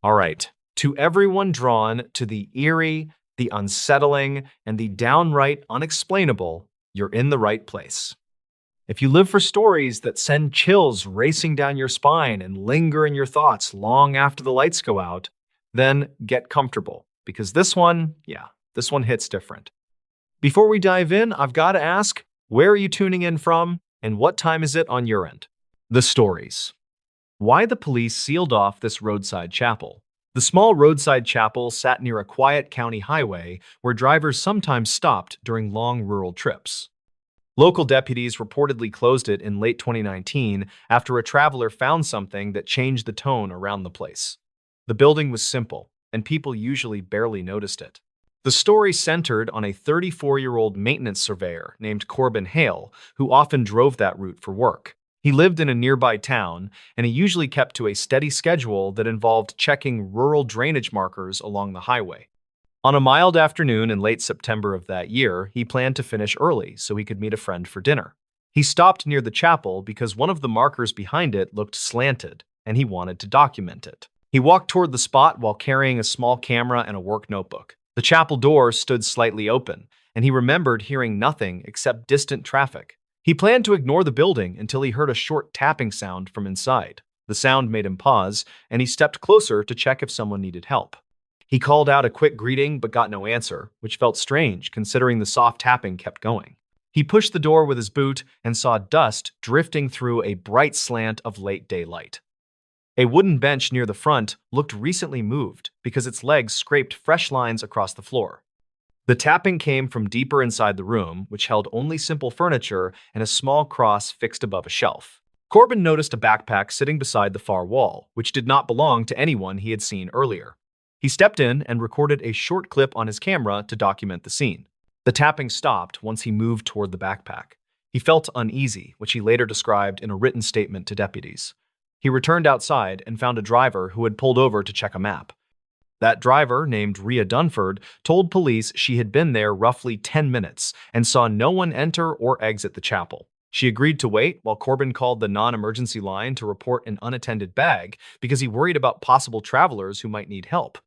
All right. To everyone drawn to the eerie, the unsettling, and the downright unexplainable, you're in the right place. If you live for stories that send chills racing down your spine and linger in your thoughts long after the lights go out, then get comfortable, because this one hits different. Before we dive in, I've got to ask, where are you tuning in from, and what time is it on your end? The stories. Why the police sealed off this roadside chapel. The small roadside chapel sat near a quiet county highway where drivers sometimes stopped during long rural trips. Local deputies reportedly closed it in late 2019 after a traveler found something that changed the tone around the place. The building was simple, and people usually barely noticed it. The story centered on a 34-year-old maintenance surveyor named Corbin Hale, who often drove that route for work. He lived in a nearby town, and he usually kept to a steady schedule that involved checking rural drainage markers along the highway. On a mild afternoon in late September of that year, he planned to finish early so he could meet a friend for dinner. He stopped near the chapel because one of the markers behind it looked slanted, and he wanted to document it. He walked toward the spot while carrying a small camera and a work notebook. The chapel door stood slightly open, and he remembered hearing nothing except distant traffic. He planned to ignore the building until he heard a short tapping sound from inside. The sound made him pause, and he stepped closer to check if someone needed help. He called out a quick greeting but got no answer, which felt strange considering the soft tapping kept going. He pushed the door with his boot and saw dust drifting through a bright slant of late daylight. A wooden bench near the front looked recently moved because its legs scraped fresh lines across the floor. The tapping came from deeper inside the room, which held only simple furniture and a small cross fixed above a shelf. Corbin noticed a backpack sitting beside the far wall, which did not belong to anyone he had seen earlier. He stepped in and recorded a short clip on his camera to document the scene. The tapping stopped once he moved toward the backpack. He felt uneasy, which he later described in a written statement to deputies. He returned outside and found a driver who had pulled over to check a map. That driver, named Rhea Dunford, told police she had been there roughly 10 minutes and saw no one enter or exit the chapel. She agreed to wait while Corbin called the non-emergency line to report an unattended bag because he worried about possible travelers who might need help.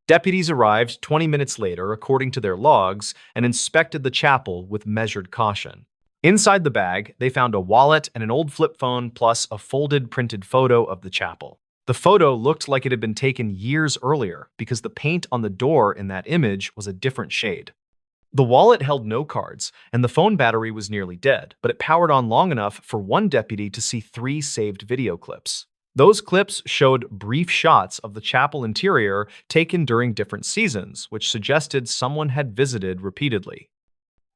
Deputies arrived 20 minutes later, according to their logs, and inspected the chapel with measured caution. Inside the bag, they found a wallet and an old flip phone plus a folded printed photo of the chapel. The photo looked like it had been taken years earlier because the paint on the door in that image was a different shade. The wallet held no cards, and the phone battery was nearly dead, but it powered on long enough for one deputy to see 3 saved video clips. Those clips showed brief shots of the chapel interior taken during different seasons, which suggested someone had visited repeatedly.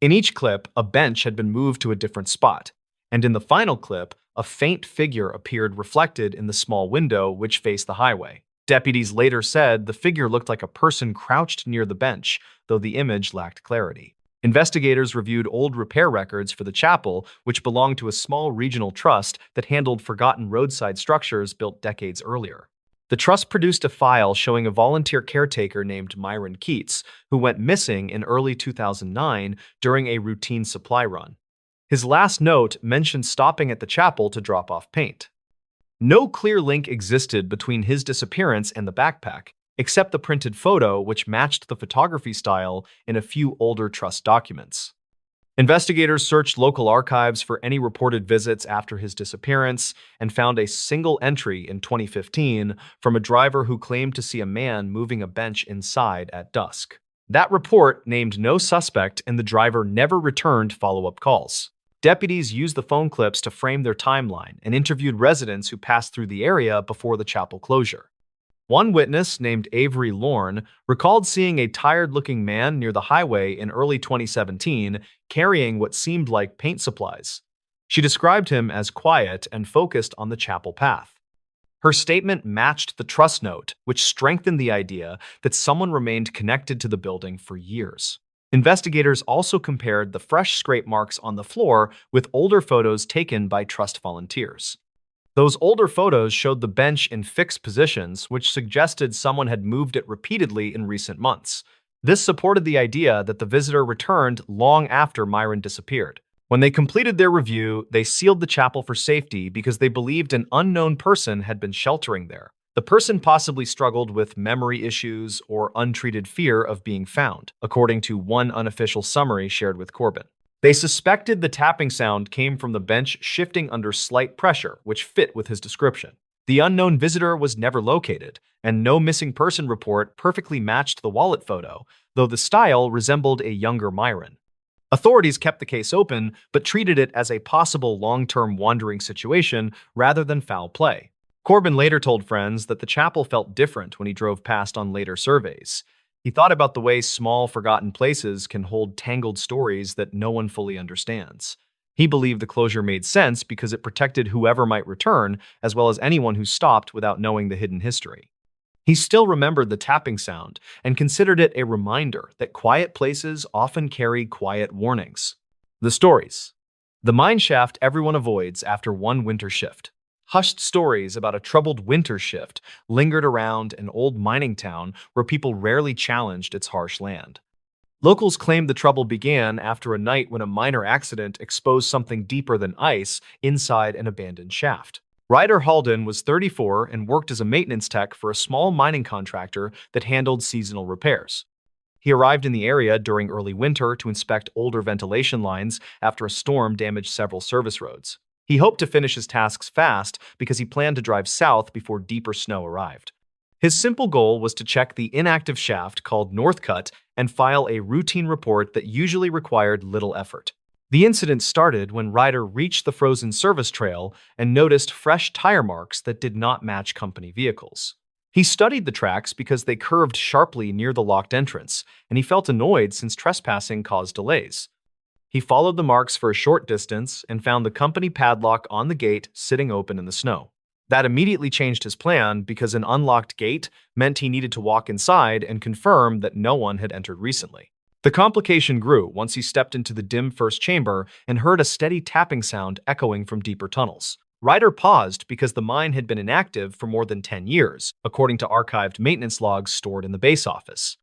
In each clip, a bench had been moved to a different spot, and in the final clip, a faint figure appeared reflected in the small window which faced the highway. Deputies later said the figure looked like a person crouched near the bench, though the image lacked clarity. Investigators reviewed old repair records for the chapel, which belonged to a small regional trust that handled forgotten roadside structures built decades earlier. The trust produced a file showing a volunteer caretaker named Myron Keats, who went missing in early 2009 during a routine supply run. His last note mentioned stopping at the chapel to drop off paint. No clear link existed between his disappearance and the backpack, except the printed photo which matched the photography style in a few older trust documents. Investigators searched local archives for any reported visits after his disappearance and found a single entry in 2015 from a driver who claimed to see a man moving a bench inside at dusk. That report named no suspect, and the driver never returned follow-up calls. Deputies used the phone clips to frame their timeline and interviewed residents who passed through the area before the chapel closure. One witness, named Avery Lorne, recalled seeing a tired-looking man near the highway in early 2017 carrying what seemed like paint supplies. She described him as quiet and focused on the chapel path. Her statement matched the trust note, which strengthened the idea that someone remained connected to the building for years. Investigators also compared the fresh scrape marks on the floor with older photos taken by trust volunteers. Those older photos showed the bench in fixed positions, which suggested someone had moved it repeatedly in recent months. This supported the idea that the visitor returned long after Myron disappeared. When they completed their review, they sealed the chapel for safety because they believed an unknown person had been sheltering there. The person possibly struggled with memory issues or untreated fear of being found, according to one unofficial summary shared with Corbin. They suspected the tapping sound came from the bench shifting under slight pressure, which fit with his description. The unknown visitor was never located, and no missing person report perfectly matched the wallet photo, though the style resembled a younger Myron. Authorities kept the case open, but treated it as a possible long-term wandering situation rather than foul play. Corbin later told friends that the chapel felt different when he drove past on later surveys. He thought about the way small, forgotten places can hold tangled stories that no one fully understands. He believed the closure made sense because it protected whoever might return, as well as anyone who stopped without knowing the hidden history. He still remembered the tapping sound and considered it a reminder that quiet places often carry quiet warnings. The stories. The mine shaft everyone avoids after one winter shift. Hushed stories about a troubled winter shift lingered around an old mining town where people rarely challenged its harsh land. Locals claimed the trouble began after a night when a minor accident exposed something deeper than ice inside an abandoned shaft. Ryder Halden was 34 and worked as a maintenance tech for a small mining contractor that handled seasonal repairs. He arrived in the area during early winter to inspect older ventilation lines after a storm damaged several service roads. He hoped to finish his tasks fast because he planned to drive south before deeper snow arrived. His simple goal was to check the inactive shaft called Northcut and file a routine report that usually required little effort. The incident started when Ryder reached the frozen service trail and noticed fresh tire marks that did not match company vehicles. He studied the tracks because they curved sharply near the locked entrance, and he felt annoyed since trespassing caused delays. He followed the marks for a short distance and found the company padlock on the gate sitting open in the snow. That immediately changed his plan because an unlocked gate meant he needed to walk inside and confirm that no one had entered recently. The complication grew once he stepped into the dim first chamber and heard a steady tapping sound echoing from deeper tunnels. Ryder paused because the mine had been inactive for more than 10 years, according to archived maintenance logs stored in the base office.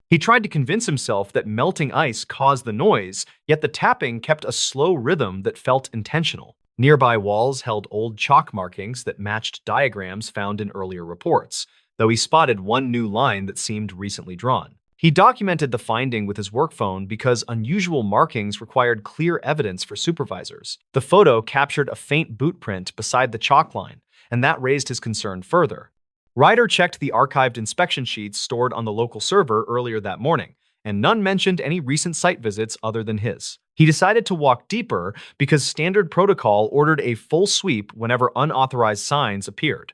He tried to convince himself that melting ice caused the noise, yet the tapping kept a slow rhythm that felt intentional. Nearby walls held old chalk markings that matched diagrams found in earlier reports, though he spotted one new line that seemed recently drawn. He documented the finding with his work phone because unusual markings required clear evidence for supervisors. The photo captured a faint boot print beside the chalk line, and that raised his concern further. Ryder checked the archived inspection sheets stored on the local server earlier that morning, and none mentioned any recent site visits other than his. He decided to walk deeper because standard protocol ordered a full sweep whenever unauthorized signs appeared.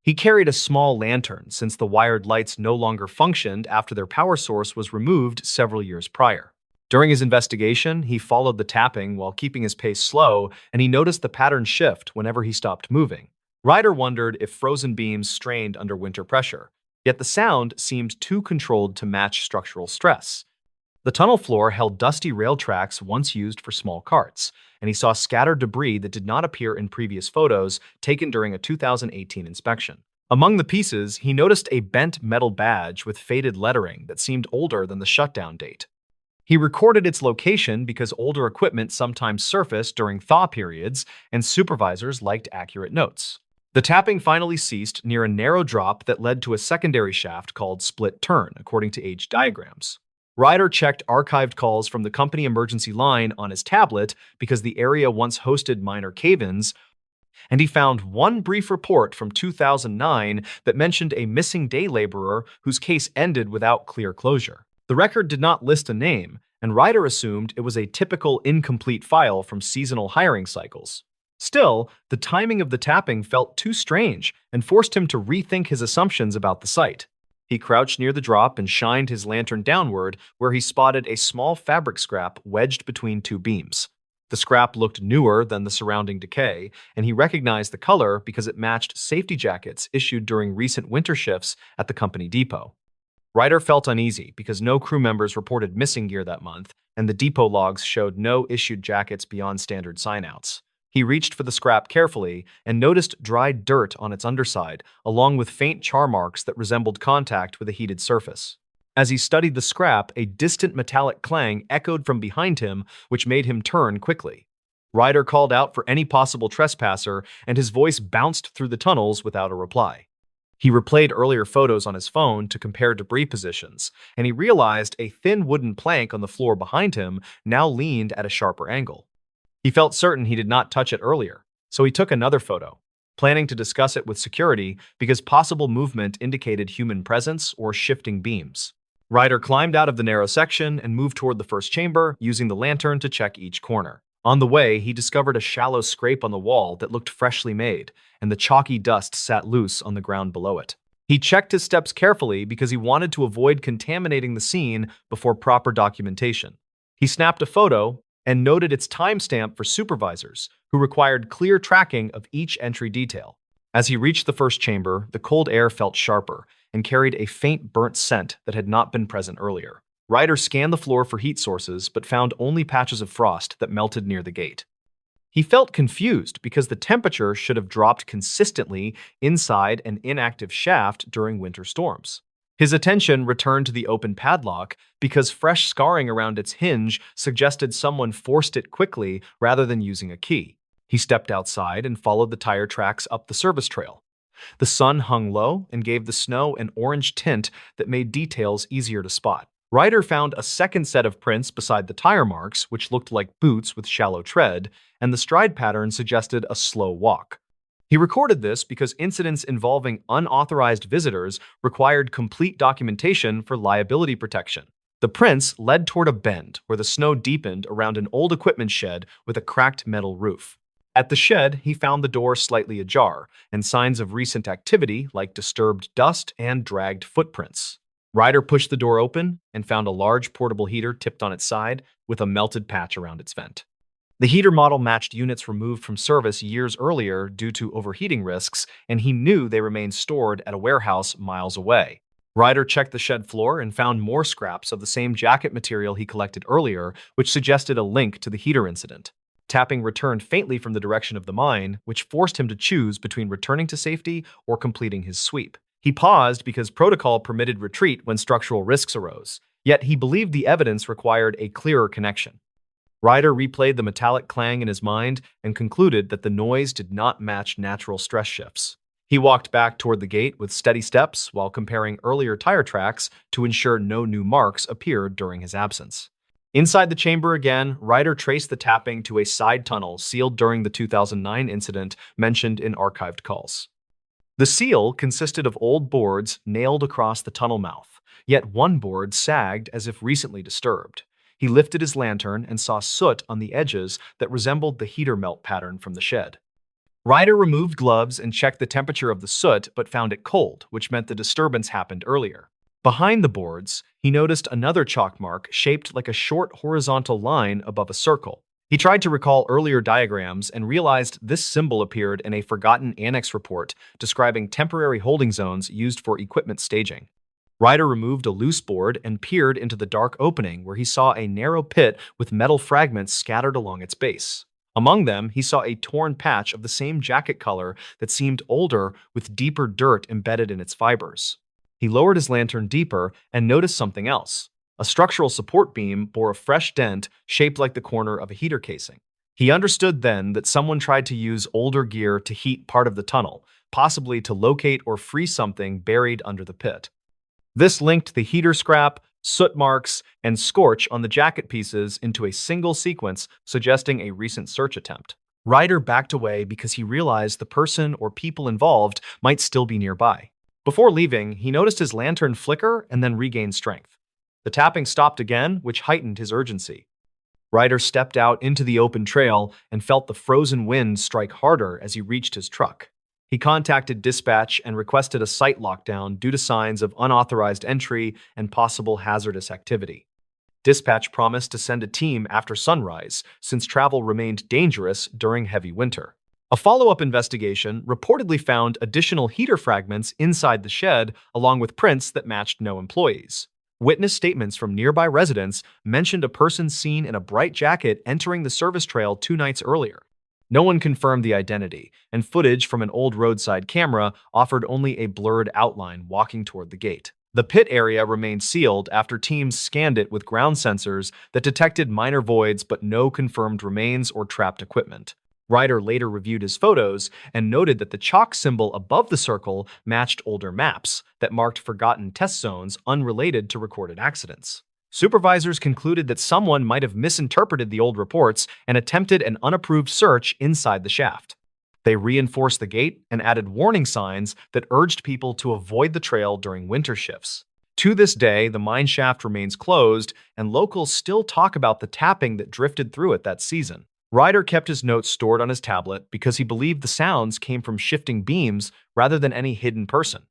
He carried a small lantern since the wired lights no longer functioned after their power source was removed several years prior. During his investigation, he followed the tapping while keeping his pace slow, and he noticed the pattern shift whenever he stopped moving. Ryder wondered if frozen beams strained under winter pressure, yet the sound seemed too controlled to match structural stress. The tunnel floor held dusty rail tracks once used for small carts, and he saw scattered debris that did not appear in previous photos taken during a 2018 inspection. Among the pieces, he noticed a bent metal badge with faded lettering that seemed older than the shutdown date. He recorded its location because older equipment sometimes surfaced during thaw periods, and supervisors liked accurate notes. The tapping finally ceased near a narrow drop that led to a secondary shaft called split turn, according to age diagrams. Ryder checked archived calls from the company emergency line on his tablet because the area once hosted minor cave-ins, and he found one brief report from 2009 that mentioned a missing day laborer whose case ended without clear closure. The record did not list a name, and Ryder assumed it was a typical incomplete file from seasonal hiring cycles. Still, the timing of the tapping felt too strange and forced him to rethink his assumptions about the site. He crouched near the drop and shined his lantern downward, where he spotted a small fabric scrap wedged between two beams. The scrap looked newer than the surrounding decay, and he recognized the color because it matched safety jackets issued during recent winter shifts at the company depot. Ryder felt uneasy because no crew members reported missing gear that month, and the depot logs showed no issued jackets beyond standard signouts. He reached for the scrap carefully and noticed dried dirt on its underside, along with faint char marks that resembled contact with a heated surface. As he studied the scrap, a distant metallic clang echoed from behind him, which made him turn quickly. Ryder called out for any possible trespasser, and his voice bounced through the tunnels without a reply. He replayed earlier photos on his phone to compare debris positions, and he realized a thin wooden plank on the floor behind him now leaned at a sharper angle. He felt certain he did not touch it earlier, so he took another photo, planning to discuss it with security because possible movement indicated human presence or shifting beams. Ryder climbed out of the narrow section and moved toward the first chamber, using the lantern to check each corner. On the way, he discovered a shallow scrape on the wall that looked freshly made, and the chalky dust sat loose on the ground below it. He checked his steps carefully because he wanted to avoid contaminating the scene before proper documentation. He snapped a photo and noted its timestamp for supervisors, who required clear tracking of each entry detail. As he reached the first chamber, the cold air felt sharper and carried a faint burnt scent that had not been present earlier. Ryder scanned the floor for heat sources, but found only patches of frost that melted near the gate. He felt confused because the temperature should have dropped consistently inside an inactive shaft during winter storms. His attention returned to the open padlock because fresh scarring around its hinge suggested someone forced it quickly rather than using a key. He stepped outside and followed the tire tracks up the service trail. The sun hung low and gave the snow an orange tint that made details easier to spot. Ryder found a second set of prints beside the tire marks, which looked like boots with shallow tread, and the stride pattern suggested a slow walk. He recorded this because incidents involving unauthorized visitors required complete documentation for liability protection. The prints led toward a bend where the snow deepened around an old equipment shed with a cracked metal roof. At the shed, he found the door slightly ajar and signs of recent activity like disturbed dust and dragged footprints. Ryder pushed the door open and found a large portable heater tipped on its side with a melted patch around its vent. The heater model matched units removed from service years earlier due to overheating risks, and he knew they remained stored at a warehouse miles away. Ryder checked the shed floor and found more scraps of the same jacket material he collected earlier, which suggested a link to the heater incident. Tapping returned faintly from the direction of the mine, which forced him to choose between returning to safety or completing his sweep. He paused because protocol permitted retreat when structural risks arose, yet he believed the evidence required a clearer connection. Ryder replayed the metallic clang in his mind and concluded that the noise did not match natural stress shifts. He walked back toward the gate with steady steps while comparing earlier tire tracks to ensure no new marks appeared during his absence. Inside the chamber again, Ryder traced the tapping to a side tunnel sealed during the 2009 incident mentioned in archived calls. The seal consisted of old boards nailed across the tunnel mouth, yet one board sagged as if recently disturbed. He lifted his lantern and saw soot on the edges that resembled the heater melt pattern from the shed. Ryder removed gloves and checked the temperature of the soot but found it cold, which meant the disturbance happened earlier. Behind the boards, he noticed another chalk mark shaped like a short horizontal line above a circle. He tried to recall earlier diagrams and realized this symbol appeared in a forgotten annex report describing temporary holding zones used for equipment staging. Ryder removed a loose board and peered into the dark opening where he saw a narrow pit with metal fragments scattered along its base. Among them, he saw a torn patch of the same jacket color that seemed older with deeper dirt embedded in its fibers. He lowered his lantern deeper and noticed something else. A structural support beam bore a fresh dent shaped like the corner of a heater casing. He understood then that someone tried to use older gear to heat part of the tunnel, possibly to locate or free something buried under the pit. This linked the heater scrap, soot marks, and scorch on the jacket pieces into a single sequence, suggesting a recent search attempt. Ryder backed away because he realized the person or people involved might still be nearby. Before leaving, he noticed his lantern flicker and then regain strength. The tapping stopped again, which heightened his urgency. Ryder stepped out into the open trail and felt the frozen wind strike harder as he reached his truck. He contacted dispatch and requested a site lockdown due to signs of unauthorized entry and possible hazardous activity. Dispatch promised to send a team after sunrise, since travel remained dangerous during heavy winter. A follow-up investigation reportedly found additional heater fragments inside the shed, along with prints that matched no employees. Witness statements from nearby residents mentioned a person seen in a bright jacket entering the service trail 2 nights earlier. No one confirmed the identity, and footage from an old roadside camera offered only a blurred outline walking toward the gate. The pit area remained sealed after teams scanned it with ground sensors that detected minor voids but no confirmed remains or trapped equipment. Ryder later reviewed his photos and noted that the chalk symbol above the circle matched older maps that marked forgotten test zones unrelated to recorded accidents. Supervisors concluded that someone might have misinterpreted the old reports and attempted an unapproved search inside the shaft. They reinforced the gate and added warning signs that urged people to avoid the trail during winter shifts. To this day, the mine shaft remains closed, and locals still talk about the tapping that drifted through it that season. Ryder kept his notes stored on his tablet because he believed the sounds came from shifting beams rather than any hidden person.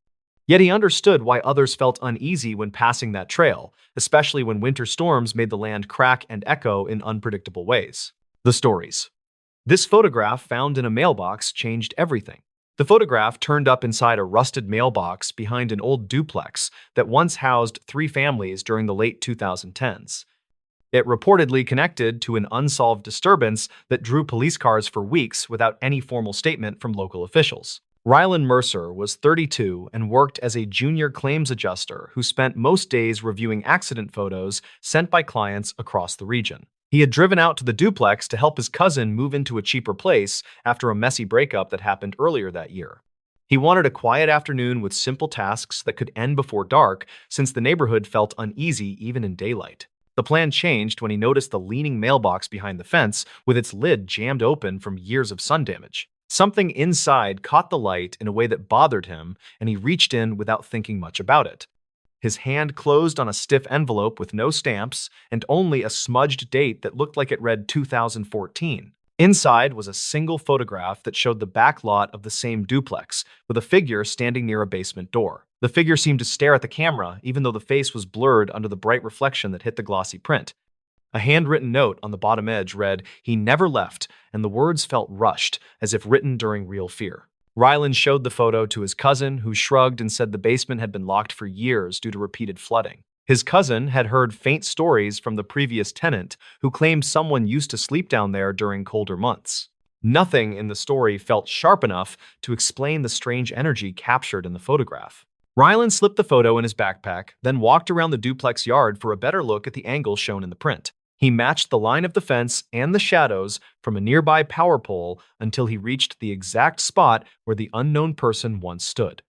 Yet he understood why others felt uneasy when passing that trail, especially when winter storms made the land crack and echo in unpredictable ways. The stories. This photograph found in a mailbox changed everything. The photograph turned up inside a rusted mailbox behind an old duplex that once housed 3 families during the late 2010s. It reportedly connected to an unsolved disturbance that drew police cars for weeks without any formal statement from local officials. Rylan Mercer was 32 and worked as a junior claims adjuster who spent most days reviewing accident photos sent by clients across the region. He had driven out to the duplex to help his cousin move into a cheaper place after a messy breakup that happened earlier that year. He wanted a quiet afternoon with simple tasks that could end before dark, since the neighborhood felt uneasy even in daylight. The plan changed when he noticed the leaning mailbox behind the fence with its lid jammed open from years of sun damage. Something inside caught the light in a way that bothered him, and he reached in without thinking much about it. His hand closed on a stiff envelope with no stamps and only a smudged date that looked like it read 2014. Inside was a single photograph that showed the back lot of the same duplex, with a figure standing near a basement door. The figure seemed to stare at the camera, even though the face was blurred under the bright reflection that hit the glossy print. A handwritten note on the bottom edge read, "He never left," and the words felt rushed, as if written during real fear. Ryland showed the photo to his cousin, who shrugged and said the basement had been locked for years due to repeated flooding. His cousin had heard faint stories from the previous tenant, who claimed someone used to sleep down there during colder months. Nothing in the story felt sharp enough to explain the strange energy captured in the photograph. Ryland slipped the photo in his backpack, then walked around the duplex yard for a better look at the angle shown in the print. He matched the line of the fence and the shadows from a nearby power pole until he reached the exact spot where the unknown person once stood.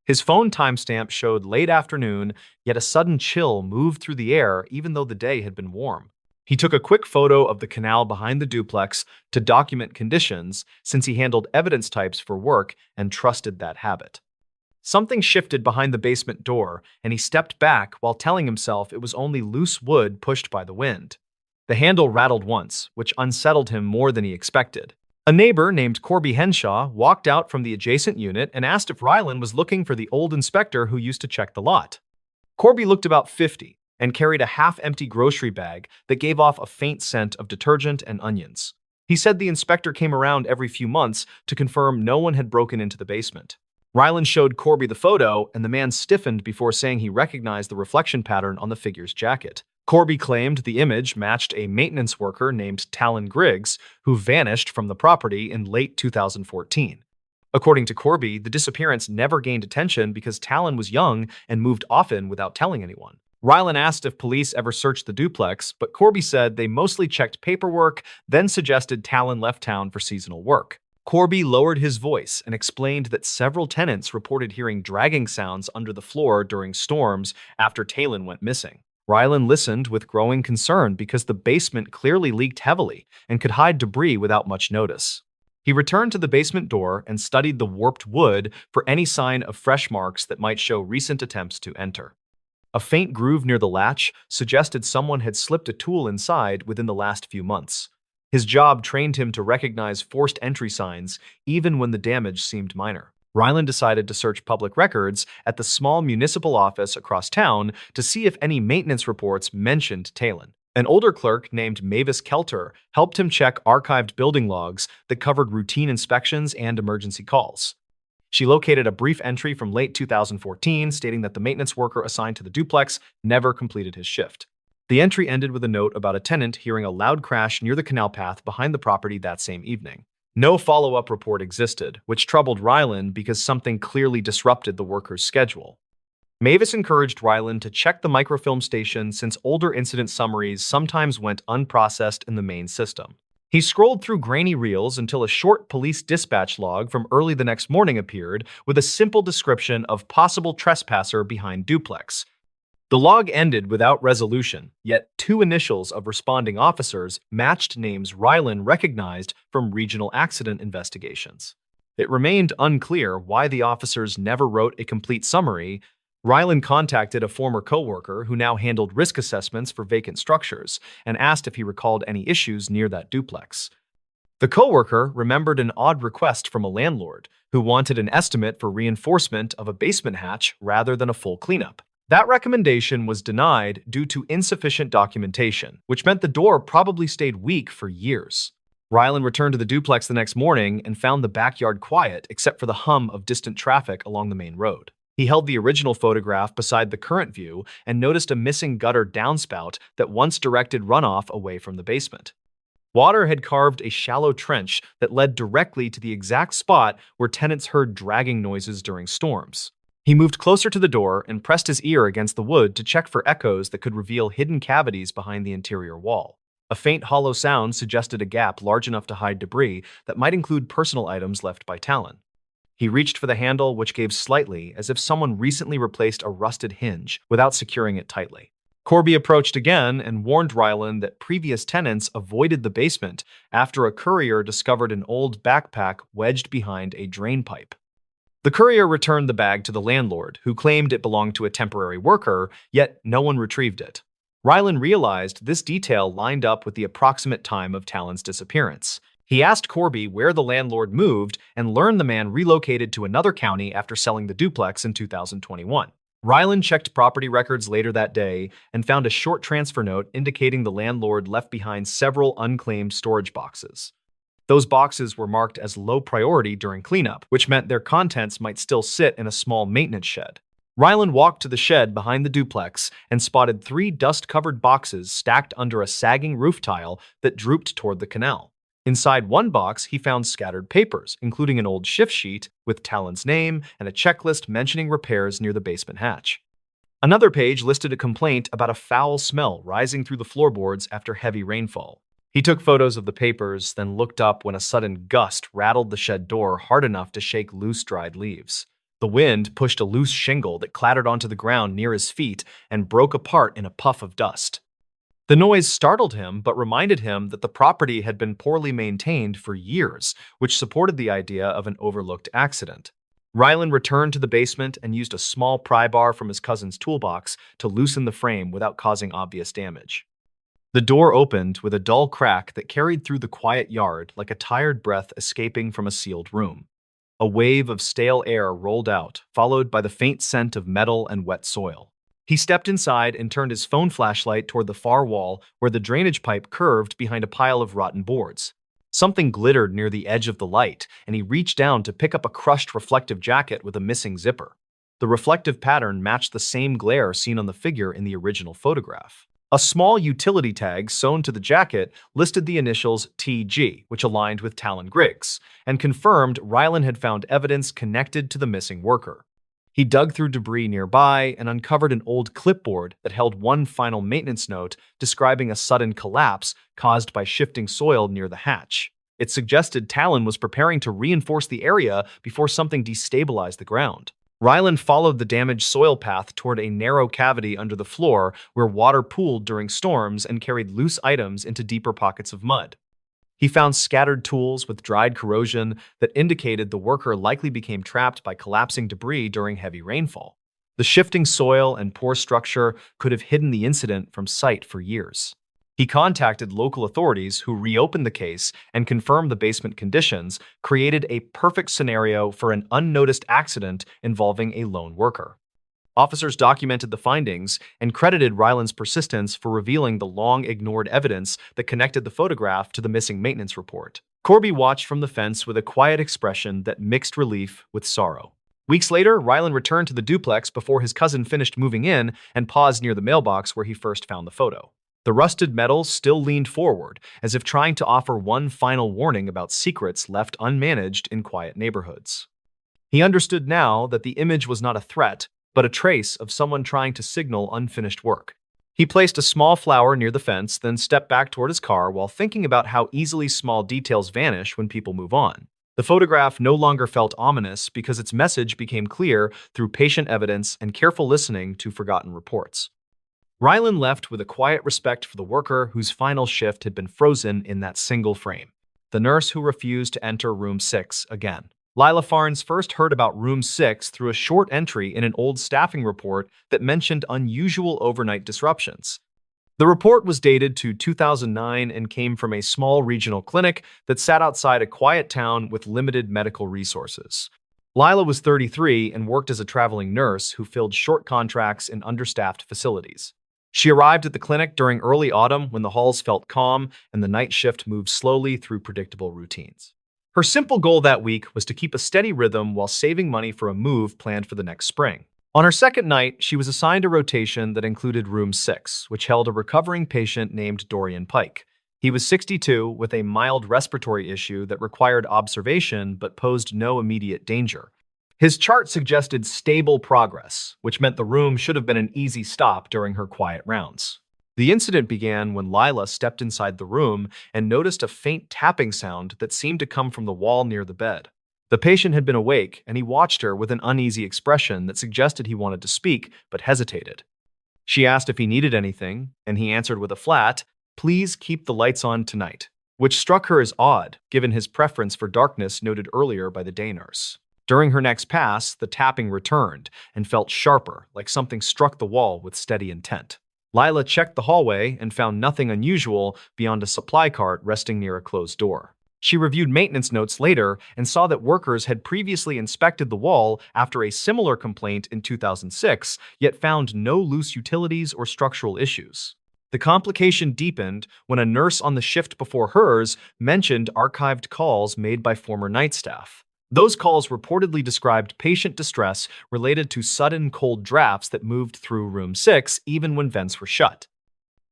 His phone timestamp showed late afternoon, yet a sudden chill moved through the air even though the day had been warm. He took a quick photo of the canal behind the duplex to document conditions, since he handled evidence types for work and trusted that habit. Something shifted behind the basement door, and he stepped back while telling himself it was only loose wood pushed by the wind. The handle rattled once, which unsettled him more than he expected. A neighbor named Corby Henshaw walked out from the adjacent unit and asked if Ryland was looking for the old inspector who used to check the lot. Corby looked about 50 and carried a half-empty grocery bag that gave off a faint scent of detergent and onions. He said the inspector came around every few months to confirm no one had broken into the basement. Ryland showed Corby the photo, and the man stiffened before saying he recognized the reflection pattern on the figure's jacket. Corby claimed the image matched a maintenance worker named Talon Griggs, who vanished from the property in late 2014. According to Corby, the disappearance never gained attention because Talon was young and moved often without telling anyone. Ryland asked if police ever searched the duplex, but Corby said they mostly checked paperwork, then suggested Talon left town for seasonal work. Corby lowered his voice and explained that several tenants reported hearing dragging sounds under the floor during storms after Talon went missing. Ryland listened with growing concern because the basement clearly leaked heavily and could hide debris without much notice. He returned to the basement door and studied the warped wood for any sign of fresh marks that might show recent attempts to enter. A faint groove near the latch suggested someone had slipped a tool inside within the last few months. His job trained him to recognize forced entry signs even when the damage seemed minor. Ryland decided to search public records at the small municipal office across town to see if any maintenance reports mentioned Talon. An older clerk named Mavis Kelter helped him check archived building logs that covered routine inspections and emergency calls. She located a brief entry from late 2014 stating that the maintenance worker assigned to the duplex never completed his shift. The entry ended with a note about a tenant hearing a loud crash near the canal path behind the property that same evening. No follow-up report existed, which troubled Ryland because something clearly disrupted the worker's schedule. Mavis encouraged Ryland to check the microfilm station since older incident summaries sometimes went unprocessed in the main system. He scrolled through grainy reels until a short police dispatch log from early the next morning appeared with a simple description of possible trespasser behind duplex. The log ended without resolution, yet two initials of responding officers matched names Rylan recognized from regional accident investigations. It remained unclear why the officers never wrote a complete summary. Rylan contacted a former coworker who now handled risk assessments for vacant structures and asked if he recalled any issues near that duplex. The coworker remembered an odd request from a landlord who wanted an estimate for reinforcement of a basement hatch rather than a full cleanup. That recommendation was denied due to insufficient documentation, which meant the door probably stayed weak for years. Rylan returned to the duplex the next morning and found the backyard quiet except for the hum of distant traffic along the main road. He held the original photograph beside the current view and noticed a missing gutter downspout that once directed runoff away from the basement. Water had carved a shallow trench that led directly to the exact spot where tenants heard dragging noises during storms. He moved closer to the door and pressed his ear against the wood to check for echoes that could reveal hidden cavities behind the interior wall. A faint hollow sound suggested a gap large enough to hide debris that might include personal items left by Talon. He reached for the handle, which gave slightly, as if someone recently replaced a rusted hinge without securing it tightly. Corby approached again and warned Rylan that previous tenants avoided the basement after a courier discovered an old backpack wedged behind a drain pipe. The courier returned the bag to the landlord, who claimed it belonged to a temporary worker, yet no one retrieved it. Rylan realized this detail lined up with the approximate time of Talon's disappearance. He asked Corby where the landlord moved and learned the man relocated to another county after selling the duplex in 2021. Rylan checked property records later that day and found a short transfer note indicating the landlord left behind several unclaimed storage boxes. Those boxes were marked as low priority during cleanup, which meant their contents might still sit in a small maintenance shed. Rylan walked to the shed behind the duplex and spotted 3 dust-covered boxes stacked under a sagging roof tile that drooped toward the canal. Inside one box, he found scattered papers, including an old shift sheet with Talon's name and a checklist mentioning repairs near the basement hatch. Another page listed a complaint about a foul smell rising through the floorboards after heavy rainfall. He took photos of the papers, then looked up when a sudden gust rattled the shed door hard enough to shake loose dried leaves. The wind pushed a loose shingle that clattered onto the ground near his feet and broke apart in a puff of dust. The noise startled him, but reminded him that the property had been poorly maintained for years, which supported the idea of an overlooked accident. Rylan returned to the basement and used a small pry bar from his cousin's toolbox to loosen the frame without causing obvious damage. The door opened with a dull crack that carried through the quiet yard like a tired breath escaping from a sealed room. A wave of stale air rolled out, followed by the faint scent of metal and wet soil. He stepped inside and turned his phone flashlight toward the far wall where the drainage pipe curved behind a pile of rotten boards. Something glittered near the edge of the light, and he reached down to pick up a crushed reflective jacket with a missing zipper. The reflective pattern matched the same glare seen on the figure in the original photograph. A small utility tag sewn to the jacket listed the initials TG, which aligned with Talon Griggs, and confirmed Rylan had found evidence connected to the missing worker. He dug through debris nearby and uncovered an old clipboard that held one final maintenance note describing a sudden collapse caused by shifting soil near the hatch. It suggested Talon was preparing to reinforce the area before something destabilized the ground. Rylan followed the damaged soil path toward a narrow cavity under the floor where water pooled during storms and carried loose items into deeper pockets of mud. He found scattered tools with dried corrosion that indicated the worker likely became trapped by collapsing debris during heavy rainfall. The shifting soil and poor structure could have hidden the incident from sight for years. He contacted local authorities who reopened the case and confirmed the basement conditions created a perfect scenario for an unnoticed accident involving a lone worker. Officers documented the findings and credited Rylan's persistence for revealing the long-ignored evidence that connected the photograph to the missing maintenance report. Corby watched from the fence with a quiet expression that mixed relief with sorrow. Weeks later, Rylan returned to the duplex before his cousin finished moving in and paused near the mailbox where he first found the photo. The rusted metal still leaned forward, as if trying to offer one final warning about secrets left unmanaged in quiet neighborhoods. He understood now that the image was not a threat, but a trace of someone trying to signal unfinished work. He placed a small flower near the fence, then stepped back toward his car while thinking about how easily small details vanish when people move on. The photograph no longer felt ominous because its message became clear through patient evidence and careful listening to forgotten reports. Rylan left with a quiet respect for the worker whose final shift had been frozen in that single frame, the nurse who refused to enter room 6 again. Lila Farnes first heard about room 6 through a short entry in an old staffing report that mentioned unusual overnight disruptions. The report was dated to 2009 and came from a small regional clinic that sat outside a quiet town with limited medical resources. Lila was 33 and worked as a traveling nurse who filled short contracts in understaffed facilities. She arrived at the clinic during early autumn when the halls felt calm and the night shift moved slowly through predictable routines. Her simple goal that week was to keep a steady rhythm while saving money for a move planned for the next spring. On her second night, she was assigned a rotation that included room 6, which held a recovering patient named Dorian Pike. He was 62 with a mild respiratory issue that required observation but posed no immediate danger. His chart suggested stable progress, which meant the room should have been an easy stop during her quiet rounds. The incident began when Lila stepped inside the room and noticed a faint tapping sound that seemed to come from the wall near the bed. The patient had been awake, and he watched her with an uneasy expression that suggested he wanted to speak, but hesitated. She asked if he needed anything, and he answered with a flat, "Please keep the lights on tonight," which struck her as odd, given his preference for darkness noted earlier by the day nurse. During her next pass, the tapping returned and felt sharper, like something struck the wall with steady intent. Lila checked the hallway and found nothing unusual beyond a supply cart resting near a closed door. She reviewed maintenance notes later and saw that workers had previously inspected the wall after a similar complaint in 2006, yet found no loose utilities or structural issues. The complication deepened when a nurse on the shift before hers mentioned archived calls made by former night staff. Those calls reportedly described patient distress related to sudden cold drafts that moved through room 6 even when vents were shut.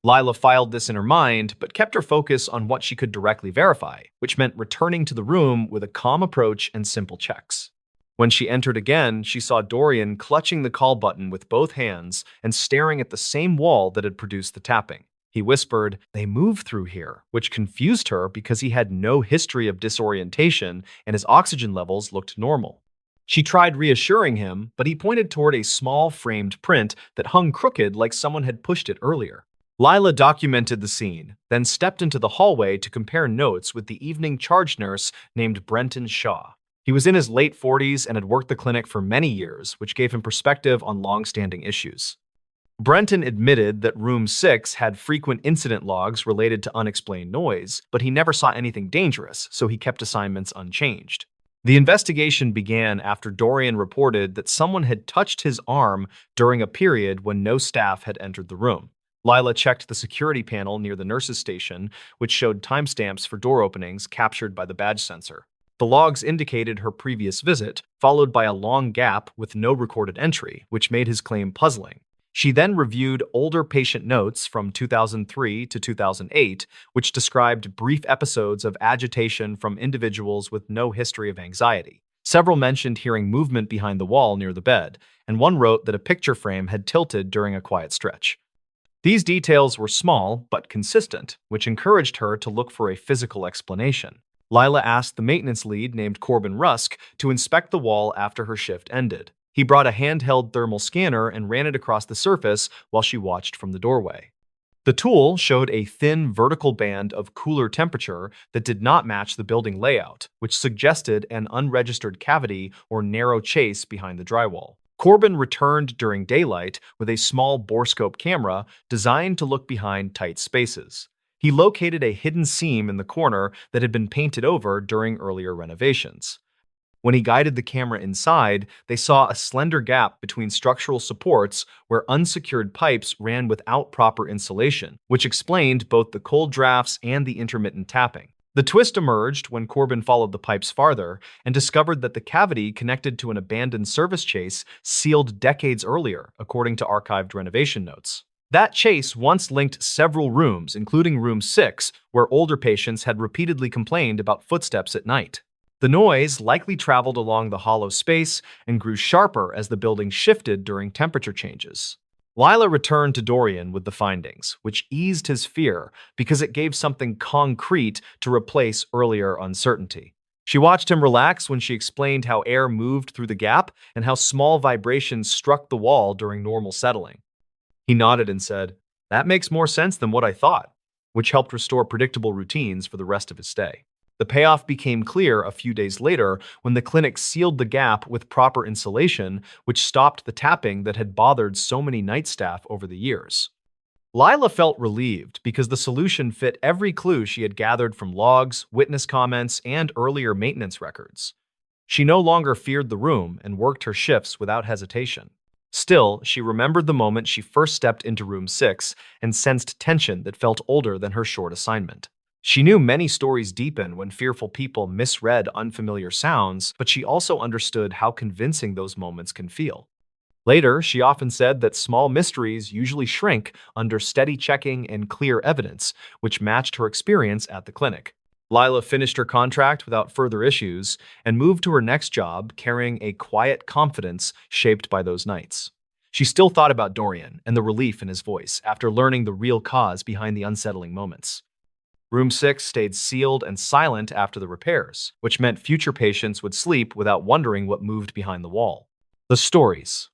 Lila filed this in her mind, but kept her focus on what she could directly verify, which meant returning to the room with a calm approach and simple checks. When she entered again, she saw Dorian clutching the call button with both hands and staring at the same wall that had produced the tapping. He whispered, "They move through here," which confused her because he had no history of disorientation and his oxygen levels looked normal. She tried reassuring him, but he pointed toward a small framed print that hung crooked like someone had pushed it earlier. Lila documented the scene, then stepped into the hallway to compare notes with the evening charge nurse named Brenton Shaw. He was in his late 40s and had worked the clinic for many years, which gave him perspective on long-standing issues. Brenton admitted that room 6 had frequent incident logs related to unexplained noise, but he never saw anything dangerous, so he kept assignments unchanged. The investigation began after Dorian reported that someone had touched his arm during a period when no staff had entered the room. Lila checked the security panel near the nurse's station, which showed timestamps for door openings captured by the badge sensor. The logs indicated her previous visit, followed by a long gap with no recorded entry, which made his claim puzzling. She then reviewed older patient notes from 2003 to 2008, which described brief episodes of agitation from individuals with no history of anxiety. Several mentioned hearing movement behind the wall near the bed, and one wrote that a picture frame had tilted during a quiet stretch. These details were small but consistent, which encouraged her to look for a physical explanation. Lila asked the maintenance lead named Corbin Rusk to inspect the wall after her shift ended. He brought a handheld thermal scanner and ran it across the surface while she watched from the doorway. The tool showed a thin vertical band of cooler temperature that did not match the building layout, which suggested an unregistered cavity or narrow chase behind the drywall. Corbin returned during daylight with a small borescope camera designed to look behind tight spaces. He located a hidden seam in the corner that had been painted over during earlier renovations. When he guided the camera inside, they saw a slender gap between structural supports where unsecured pipes ran without proper insulation, which explained both the cold drafts and the intermittent tapping. The twist emerged when Corbin followed the pipes farther and discovered that the cavity connected to an abandoned service chase sealed decades earlier, according to archived renovation notes. That chase once linked several rooms, including room 6, where older patients had repeatedly complained about footsteps at night. The noise likely traveled along the hollow space and grew sharper as the building shifted during temperature changes. Lila returned to Dorian with the findings, which eased his fear because it gave something concrete to replace earlier uncertainty. She watched him relax when she explained how air moved through the gap and how small vibrations struck the wall during normal settling. He nodded and said, "That makes more sense than what I thought," which helped restore predictable routines for the rest of his stay. The payoff became clear a few days later when the clinic sealed the gap with proper insulation, which stopped the tapping that had bothered so many night staff over the years. Lila felt relieved because the solution fit every clue she had gathered from logs, witness comments, and earlier maintenance records. She no longer feared the room and worked her shifts without hesitation. Still, she remembered the moment she first stepped into room 6 and sensed tension that felt older than her short assignment. She knew many stories deepen when fearful people misread unfamiliar sounds, but she also understood how convincing those moments can feel. Later, she often said that small mysteries usually shrink under steady checking and clear evidence, which matched her experience at the clinic. Lila finished her contract without further issues and moved to her next job carrying a quiet confidence shaped by those nights. She still thought about Dorian and the relief in his voice after learning the real cause behind the unsettling moments. Room 6 stayed sealed and silent after the repairs, which meant future patients would sleep without wondering what moved behind the wall. The stories.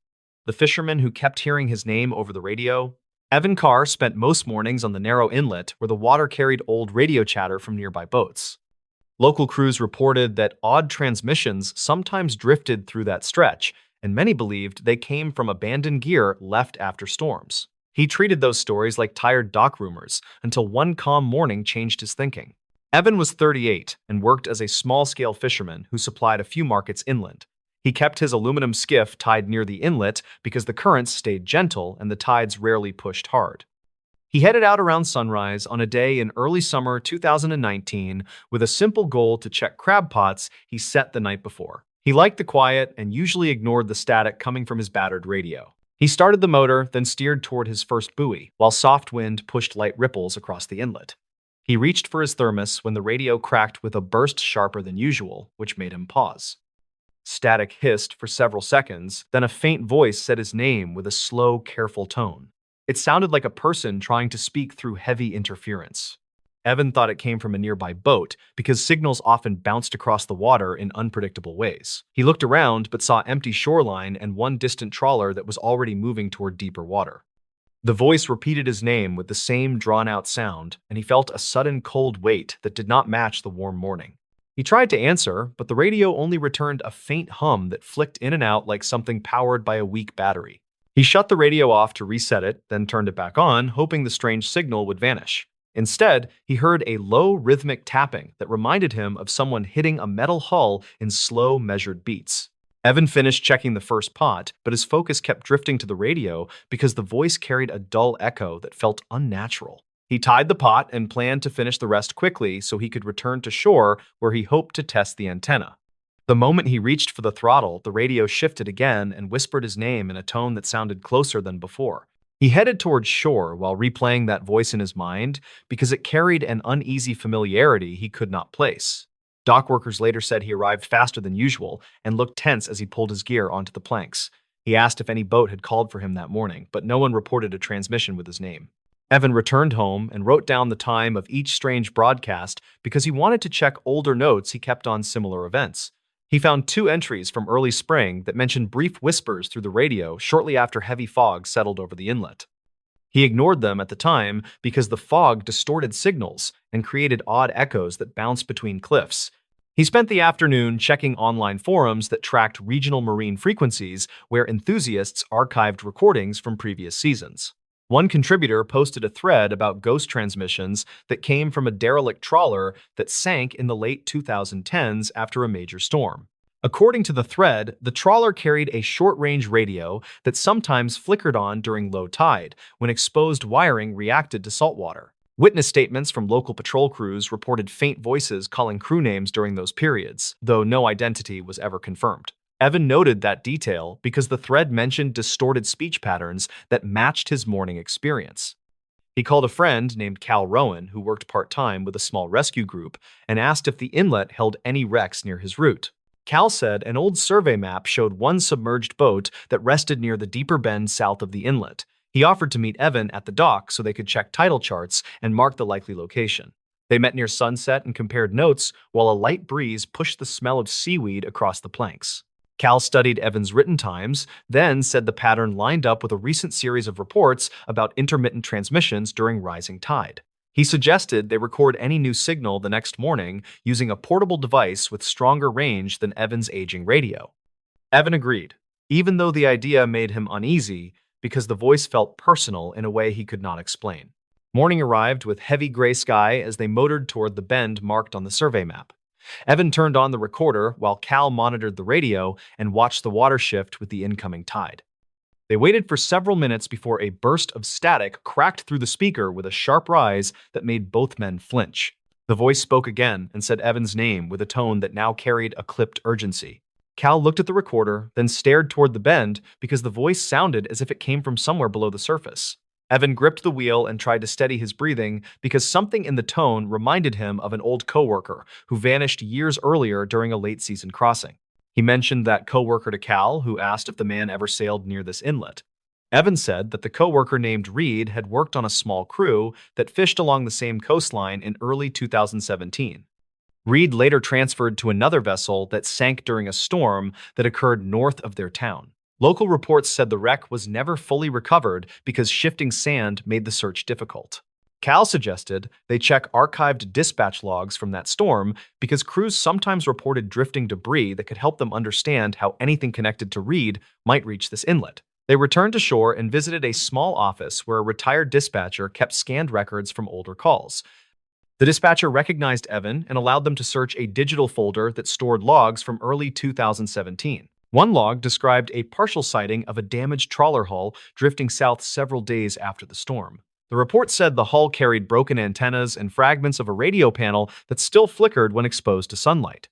The fisherman who kept hearing his name over the radio. Evan Carr spent most mornings on the narrow inlet where the water carried old radio chatter from nearby boats. Local crews reported that odd transmissions sometimes drifted through that stretch, and many believed they came from abandoned gear left after storms. He treated those stories like tired dock rumors until one calm morning changed his thinking. Evan was 38 and worked as a small-scale fisherman who supplied a few markets inland. He kept his aluminum skiff tied near the inlet because the currents stayed gentle and the tides rarely pushed hard. He headed out around sunrise on a day in early summer 2019 with a simple goal to check crab pots he set the night before. He liked the quiet and usually ignored the static coming from his battered radio. He started the motor, then steered toward his first buoy, while soft wind pushed light ripples across the inlet. He reached for his thermos when the radio cracked with a burst sharper than usual, which made him pause. Static hissed for several seconds, then a faint voice said his name with a slow, careful tone. It sounded like a person trying to speak through heavy interference. Evan thought it came from a nearby boat because signals often bounced across the water in unpredictable ways. He looked around but saw empty shoreline and one distant trawler that was already moving toward deeper water. The voice repeated his name with the same drawn-out sound, and he felt a sudden cold weight that did not match the warm morning. He tried to answer, but the radio only returned a faint hum that flicked in and out like something powered by a weak battery. He shut the radio off to reset it, then turned it back on, hoping the strange signal would vanish. Instead, he heard a low, rhythmic tapping that reminded him of someone hitting a metal hull in slow, measured beats. Evan finished checking the first pot, but his focus kept drifting to the radio because the voice carried a dull echo that felt unnatural. He tied the pot and planned to finish the rest quickly so he could return to shore where he hoped to test the antenna. The moment he reached for the throttle, the radio shifted again and whispered his name in a tone that sounded closer than before. He headed towards shore while replaying that voice in his mind because it carried an uneasy familiarity he could not place. Dock workers later said he arrived faster than usual and looked tense as he pulled his gear onto the planks. He asked if any boat had called for him that morning, but no one reported a transmission with his name. Evan returned home and wrote down the time of each strange broadcast because he wanted to check older notes he kept on similar events. He found 2 entries from early spring that mentioned brief whispers through the radio shortly after heavy fog settled over the inlet. He ignored them at the time because the fog distorted signals and created odd echoes that bounced between cliffs. He spent the afternoon checking online forums that tracked regional marine frequencies where enthusiasts archived recordings from previous seasons. One contributor posted a thread about ghost transmissions that came from a derelict trawler that sank in the late 2010s after a major storm. According to the thread, the trawler carried a short-range radio that sometimes flickered on during low tide when exposed wiring reacted to saltwater. Witness statements from local patrol crews reported faint voices calling crew names during those periods, though no identity was ever confirmed. Evan noted that detail because the thread mentioned distorted speech patterns that matched his morning experience. He called a friend named Cal Rowan, who worked part-time with a small rescue group, and asked if the inlet held any wrecks near his route. Cal said an old survey map showed one submerged boat that rested near the deeper bend south of the inlet. He offered to meet Evan at the dock so they could check title charts and mark the likely location. They met near sunset and compared notes while a light breeze pushed the smell of seaweed across the planks. Cal studied Evan's written times, then said the pattern lined up with a recent series of reports about intermittent transmissions during rising tide. He suggested they record any new signal the next morning using a portable device with stronger range than Evan's aging radio. Evan agreed, even though the idea made him uneasy because the voice felt personal in a way he could not explain. Morning arrived with heavy gray sky as they motored toward the bend marked on the survey map. Evan turned on the recorder while Cal monitored the radio and watched the water shift with the incoming tide. They waited for several minutes before a burst of static cracked through the speaker with a sharp rise that made both men flinch. The voice spoke again and said Evan's name with a tone that now carried a clipped urgency. Cal looked at the recorder, then stared toward the bend because the voice sounded as if it came from somewhere below the surface. Evan gripped the wheel and tried to steady his breathing because something in the tone reminded him of an old coworker who vanished years earlier during a late-season crossing. He mentioned that coworker to Cal, who asked if the man ever sailed near this inlet. Evan said that the coworker named Reed had worked on a small crew that fished along the same coastline in early 2017. Reed later transferred to another vessel that sank during a storm that occurred north of their town. Local reports said the wreck was never fully recovered because shifting sand made the search difficult. Cal suggested they check archived dispatch logs from that storm because crews sometimes reported drifting debris that could help them understand how anything connected to Reed might reach this inlet. They returned to shore and visited a small office where a retired dispatcher kept scanned records from older calls. The dispatcher recognized Evan and allowed them to search a digital folder that stored logs from early 2017. One log described a partial sighting of a damaged trawler hull drifting south several days after the storm. The report said the hull carried broken antennas and fragments of a radio panel that still flickered when exposed to sunlight.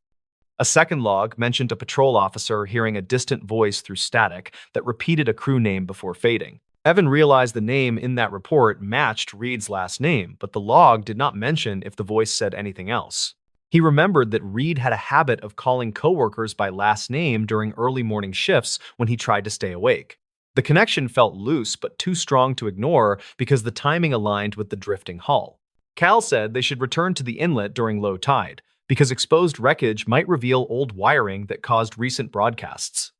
A second log mentioned a patrol officer hearing a distant voice through static that repeated a crew name before fading. Evan realized the name in that report matched Reed's last name, but the log did not mention if the voice said anything else. He remembered that Reed had a habit of calling coworkers by last name during early morning shifts when he tried to stay awake. The connection felt loose but too strong to ignore because the timing aligned with the drifting hull. Cal said they should return to the inlet during low tide because exposed wreckage might reveal old wiring that caused recent broadcasts.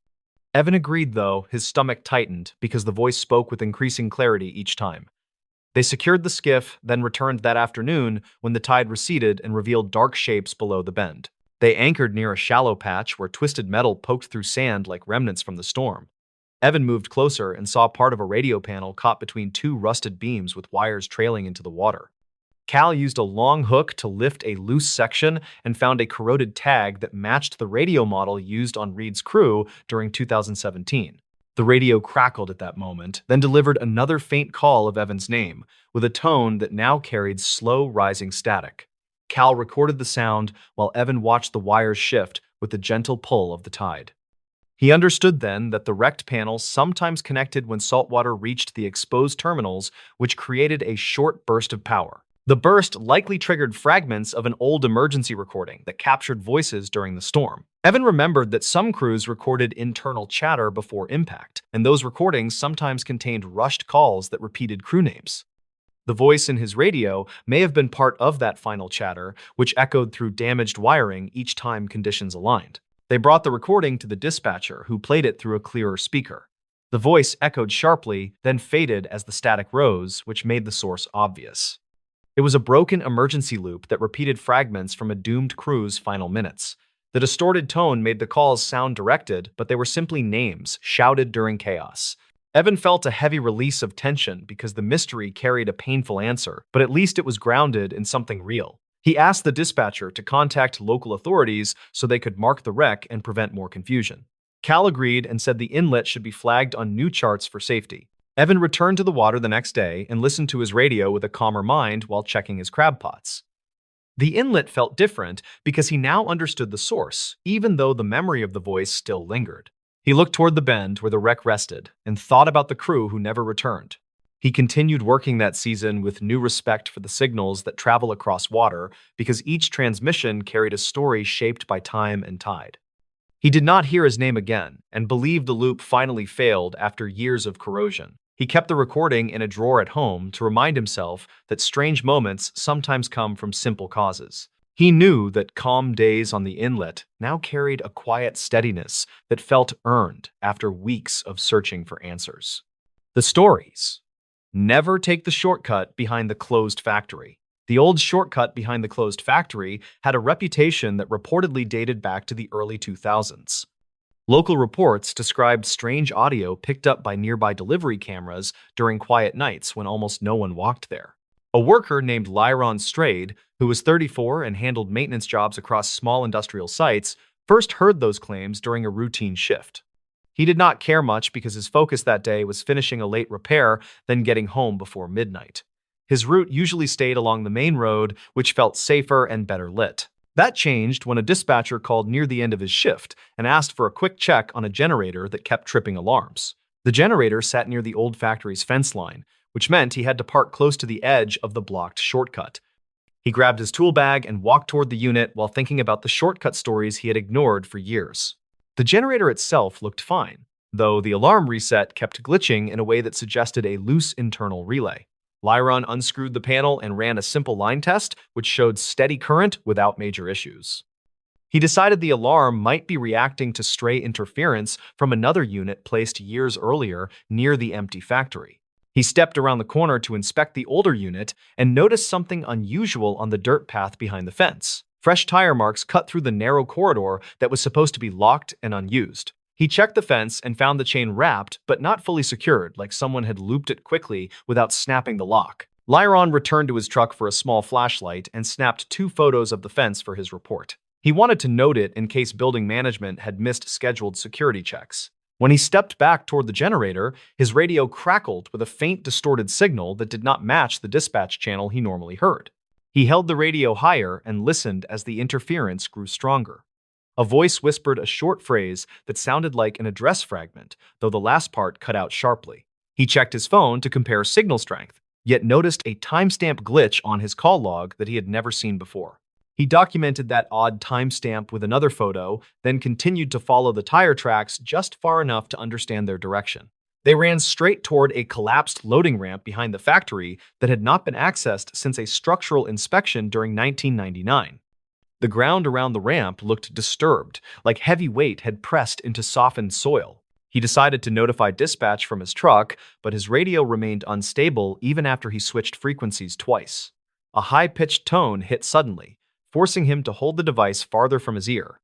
Evan agreed, though, his stomach tightened because the voice spoke with increasing clarity each time. They secured the skiff, then returned that afternoon when the tide receded and revealed dark shapes below the bend. They anchored near a shallow patch where twisted metal poked through sand like remnants from the storm. Evan moved closer and saw part of a radio panel caught between two rusted beams with wires trailing into the water. Cal used a long hook to lift a loose section and found a corroded tag that matched the radio model used on Reed's crew during 2017. The radio crackled at that moment, then delivered another faint call of Evan's name, with a tone that now carried slow, rising static. Cal recorded the sound while Evan watched the wires shift with the gentle pull of the tide. He understood then that the wrecked panels sometimes connected when saltwater reached the exposed terminals, which created a short burst of power. The burst likely triggered fragments of an old emergency recording that captured voices during the storm. Evan remembered that some crews recorded internal chatter before impact, and those recordings sometimes contained rushed calls that repeated crew names. The voice in his radio may have been part of that final chatter, which echoed through damaged wiring each time conditions aligned. They brought the recording to the dispatcher, who played it through a clearer speaker. The voice echoed sharply, then faded as the static rose, which made the source obvious. It was a broken emergency loop that repeated fragments from a doomed crew's final minutes. The distorted tone made the calls sound directed, but they were simply names, shouted during chaos. Evan felt a heavy release of tension because the mystery carried a painful answer, but at least it was grounded in something real. He asked the dispatcher to contact local authorities so they could mark the wreck and prevent more confusion. Cal agreed and said the inlet should be flagged on new charts for safety. Evan returned to the water the next day and listened to his radio with a calmer mind while checking his crab pots. The inlet felt different because he now understood the source, even though the memory of the voice still lingered. He looked toward the bend where the wreck rested and thought about the crew who never returned. He continued working that season with new respect for the signals that travel across water because each transmission carried a story shaped by time and tide. He did not hear his name again and believed the loop finally failed after years of corrosion. He kept the recording in a drawer at home to remind himself that strange moments sometimes come from simple causes. He knew that calm days on the inlet now carried a quiet steadiness that felt earned after weeks of searching for answers. The stories. Never take the shortcut behind the closed factory. The old shortcut behind the closed factory had a reputation that reportedly dated back to the early 2000s. Local reports described strange audio picked up by nearby delivery cameras during quiet nights when almost no one walked there. A worker named Lyron Strayed, who was 34 and handled maintenance jobs across small industrial sites, first heard those claims during a routine shift. He did not care much because his focus that day was finishing a late repair, then getting home before midnight. His route usually stayed along the main road, which felt safer and better lit. That changed when a dispatcher called near the end of his shift and asked for a quick check on a generator that kept tripping alarms. The generator sat near the old factory's fence line, which meant he had to park close to the edge of the blocked shortcut. He grabbed his tool bag and walked toward the unit while thinking about the shortcut stories he had ignored for years. The generator itself looked fine, though the alarm reset kept glitching in a way that suggested a loose internal relay. Lyron unscrewed the panel and ran a simple line test, which showed steady current without major issues. He decided the alarm might be reacting to stray interference from another unit placed years earlier near the empty factory. He stepped around the corner to inspect the older unit and noticed something unusual on the dirt path behind the fence. Fresh tire marks cut through the narrow corridor that was supposed to be locked and unused. He checked the fence and found the chain wrapped, but not fully secured, like someone had looped it quickly without snapping the lock. Lyron returned to his truck for a small flashlight and snapped 2 photos of the fence for his report. He wanted to note it in case building management had missed scheduled security checks. When he stepped back toward the generator, his radio crackled with a faint, distorted signal that did not match the dispatch channel he normally heard. He held the radio higher and listened as the interference grew stronger. A voice whispered a short phrase that sounded like an address fragment, though the last part cut out sharply. He checked his phone to compare signal strength, yet noticed a timestamp glitch on his call log that he had never seen before. He documented that odd timestamp with another photo, then continued to follow the tire tracks just far enough to understand their direction. They ran straight toward a collapsed loading ramp behind the factory that had not been accessed since a structural inspection during 1999. The ground around the ramp looked disturbed, like heavy weight had pressed into softened soil. He decided to notify dispatch from his truck, but his radio remained unstable even after he switched frequencies twice. A high-pitched tone hit suddenly, forcing him to hold the device farther from his ear.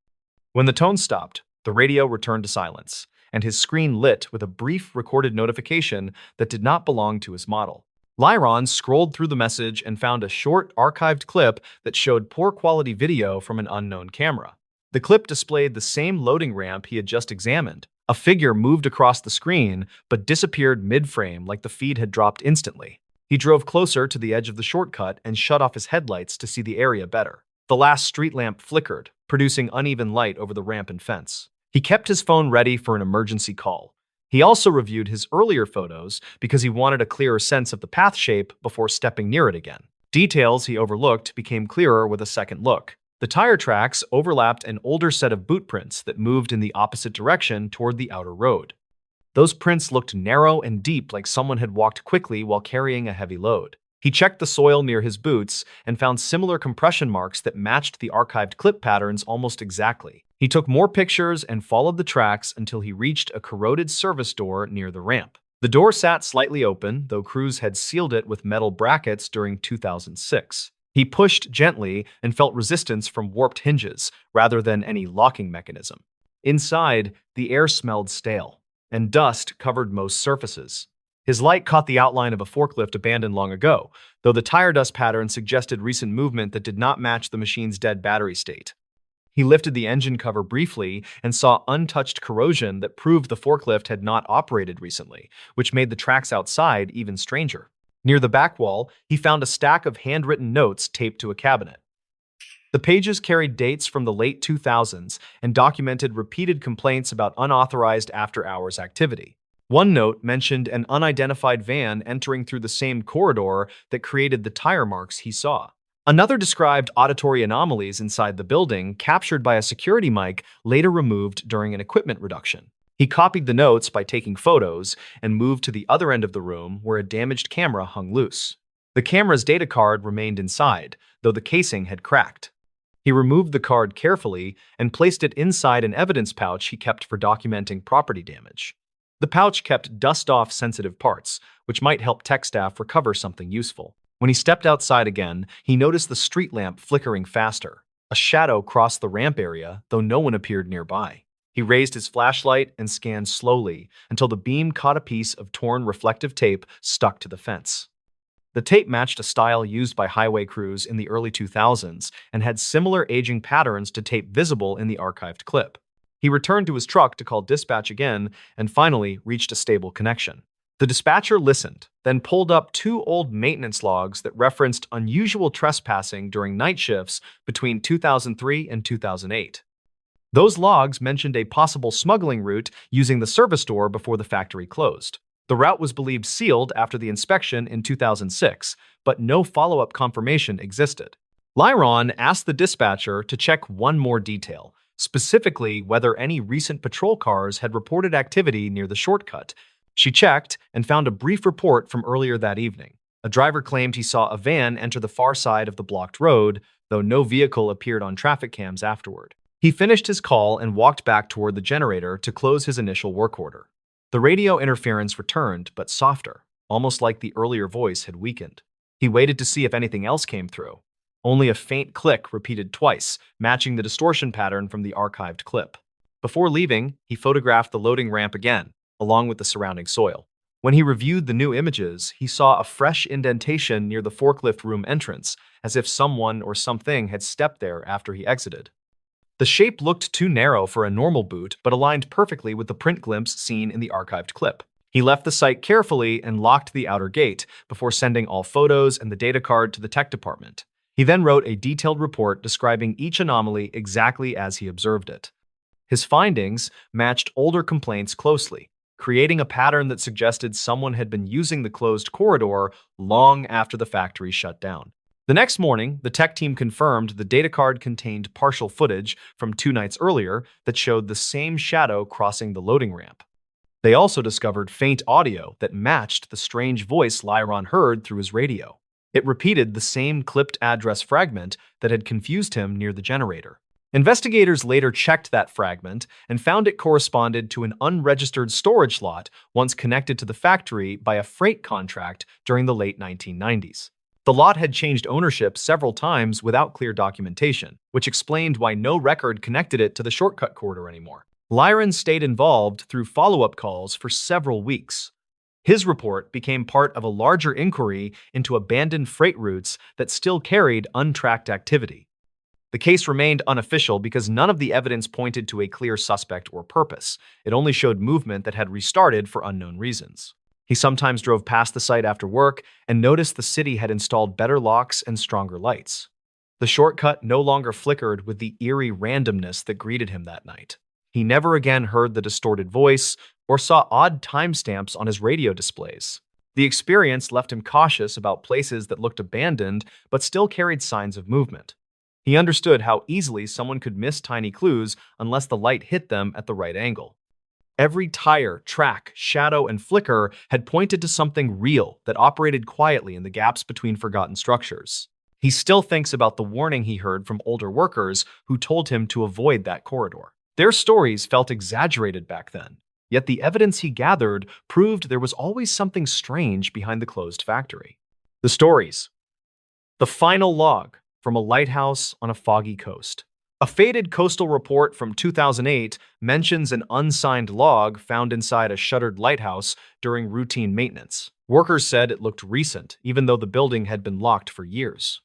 When the tone stopped, the radio returned to silence, and his screen lit with a brief recorded notification that did not belong to his model. Lyron scrolled through the message and found a short, archived clip that showed poor quality video from an unknown camera. The clip displayed the same loading ramp he had just examined. A figure moved across the screen, but disappeared mid-frame like the feed had dropped instantly. He drove closer to the edge of the shortcut and shut off his headlights to see the area better. The last street lamp flickered, producing uneven light over the ramp and fence. He kept his phone ready for an emergency call. He also reviewed his earlier photos because he wanted a clearer sense of the path shape before stepping near it again. Details he overlooked became clearer with a second look. The tire tracks overlapped an older set of boot prints that moved in the opposite direction toward the outer road. Those prints looked narrow and deep, like someone had walked quickly while carrying a heavy load. He checked the soil near his boots and found similar compression marks that matched the archived clip patterns almost exactly. He took more pictures and followed the tracks until he reached a corroded service door near the ramp. The door sat slightly open, though crews had sealed it with metal brackets during 2006. He pushed gently and felt resistance from warped hinges rather than any locking mechanism. Inside, the air smelled stale, and dust covered most surfaces. His light caught the outline of a forklift abandoned long ago, though the tire dust pattern suggested recent movement that did not match the machine's dead battery state. He lifted the engine cover briefly and saw untouched corrosion that proved the forklift had not operated recently, which made the tracks outside even stranger. Near the back wall, he found a stack of handwritten notes taped to a cabinet. The pages carried dates from the late 2000s and documented repeated complaints about unauthorized after-hours activity. One note mentioned an unidentified van entering through the same corridor that created the tire marks he saw. Another described auditory anomalies inside the building, captured by a security mic later removed during an equipment reduction. He copied the notes by taking photos and moved to the other end of the room where a damaged camera hung loose. The camera's data card remained inside, though the casing had cracked. He removed the card carefully and placed it inside an evidence pouch he kept for documenting property damage. The pouch kept dust-off sensitive parts, which might help tech staff recover something useful. When he stepped outside again, he noticed the street lamp flickering faster. A shadow crossed the ramp area, though no one appeared nearby. He raised his flashlight and scanned slowly until the beam caught a piece of torn reflective tape stuck to the fence. The tape matched a style used by highway crews in the early 2000s and had similar aging patterns to tape visible in the archived clip. He returned to his truck to call dispatch again and finally reached a stable connection. The dispatcher listened, then pulled up two old maintenance logs that referenced unusual trespassing during night shifts between 2003 and 2008. Those logs mentioned a possible smuggling route using the service door before the factory closed. The route was believed sealed after the inspection in 2006, but no follow-up confirmation existed. Lyron asked the dispatcher to check one more detail, specifically whether any recent patrol cars had reported activity near the shortcut. She checked and found a brief report from earlier that evening. A driver claimed he saw a van enter the far side of the blocked road, though no vehicle appeared on traffic cams afterward. He finished his call and walked back toward the generator to close his initial work order. The radio interference returned, but softer, almost like the earlier voice had weakened. He waited to see if anything else came through. Only a faint click repeated twice, matching the distortion pattern from the archived clip. Before leaving, he photographed the loading ramp again, along with the surrounding soil. When he reviewed the new images, he saw a fresh indentation near the forklift room entrance, as if someone or something had stepped there after he exited. The shape looked too narrow for a normal boot, but aligned perfectly with the print glimpse seen in the archived clip. He left the site carefully and locked the outer gate before sending all photos and the data card to the tech department. He then wrote a detailed report describing each anomaly exactly as he observed it. His findings matched older complaints closely, creating a pattern that suggested someone had been using the closed corridor long after the factory shut down. The next morning, the tech team confirmed the data card contained partial footage from 2 nights earlier that showed the same shadow crossing the loading ramp. They also discovered faint audio that matched the strange voice Lyron heard through his radio. It repeated the same clipped address fragment that had confused him near the generator. Investigators later checked that fragment and found it corresponded to an unregistered storage lot once connected to the factory by a freight contract during the late 1990s. The lot had changed ownership several times without clear documentation, which explained why no record connected it to the shortcut corridor anymore. Lyron stayed involved through follow-up calls for several weeks. His report became part of a larger inquiry into abandoned freight routes that still carried untracked activity. The case remained unofficial because none of the evidence pointed to a clear suspect or purpose. It only showed movement that had restarted for unknown reasons. He sometimes drove past the site after work and noticed the city had installed better locks and stronger lights. The shortcut no longer flickered with the eerie randomness that greeted him that night. He never again heard the distorted voice or saw odd timestamps on his radio displays. The experience left him cautious about places that looked abandoned but still carried signs of movement. He understood how easily someone could miss tiny clues unless the light hit them at the right angle. Every tire, track, shadow, and flicker had pointed to something real that operated quietly in the gaps between forgotten structures. He still thinks about the warning he heard from older workers who told him to avoid that corridor. Their stories felt exaggerated back then, yet the evidence he gathered proved there was always something strange behind the closed factory. The stories. The final log from a lighthouse on a foggy coast. A faded coastal report from 2008 mentions an unsigned log found inside a shuttered lighthouse during routine maintenance. Workers said it looked recent, even though the building had been locked for years.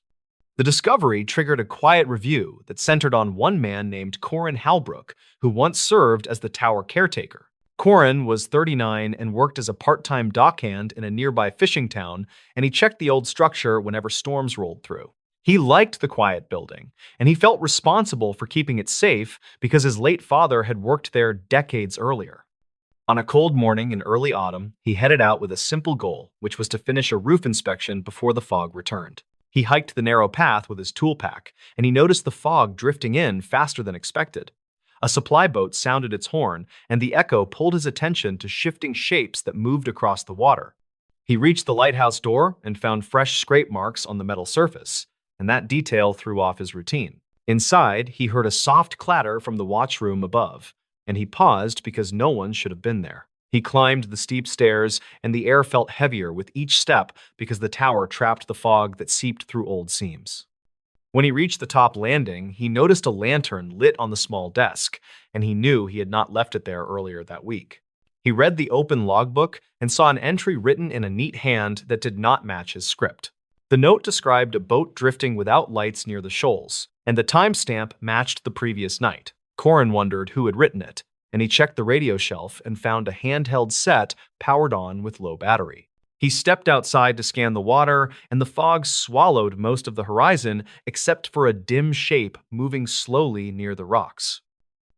The discovery triggered a quiet review that centered on one man named Corin Halbrook, who once served as the tower caretaker. Corin was 39 and worked as a part-time dockhand in a nearby fishing town, and he checked the old structure whenever storms rolled through. He liked the quiet building, and he felt responsible for keeping it safe because his late father had worked there decades earlier. On a cold morning in early autumn, he headed out with a simple goal, which was to finish a roof inspection before the fog returned. He hiked the narrow path with his tool pack, and he noticed the fog drifting in faster than expected. A supply boat sounded its horn, and the echo pulled his attention to shifting shapes that moved across the water. He reached the lighthouse door and found fresh scrape marks on the metal surface, and that detail threw off his routine. Inside, he heard a soft clatter from the watchroom above, and he paused because no one should have been there. He climbed the steep stairs, and the air felt heavier with each step because the tower trapped the fog that seeped through old seams. When he reached the top landing, he noticed a lantern lit on the small desk, and he knew he had not left it there earlier that week. He read the open logbook and saw an entry written in a neat hand that did not match his script. The note described a boat drifting without lights near the shoals, and the timestamp matched the previous night. Corin wondered who had written it, and he checked the radio shelf and found a handheld set powered on with low battery. He stepped outside to scan the water, and the fog swallowed most of the horizon except for a dim shape moving slowly near the rocks.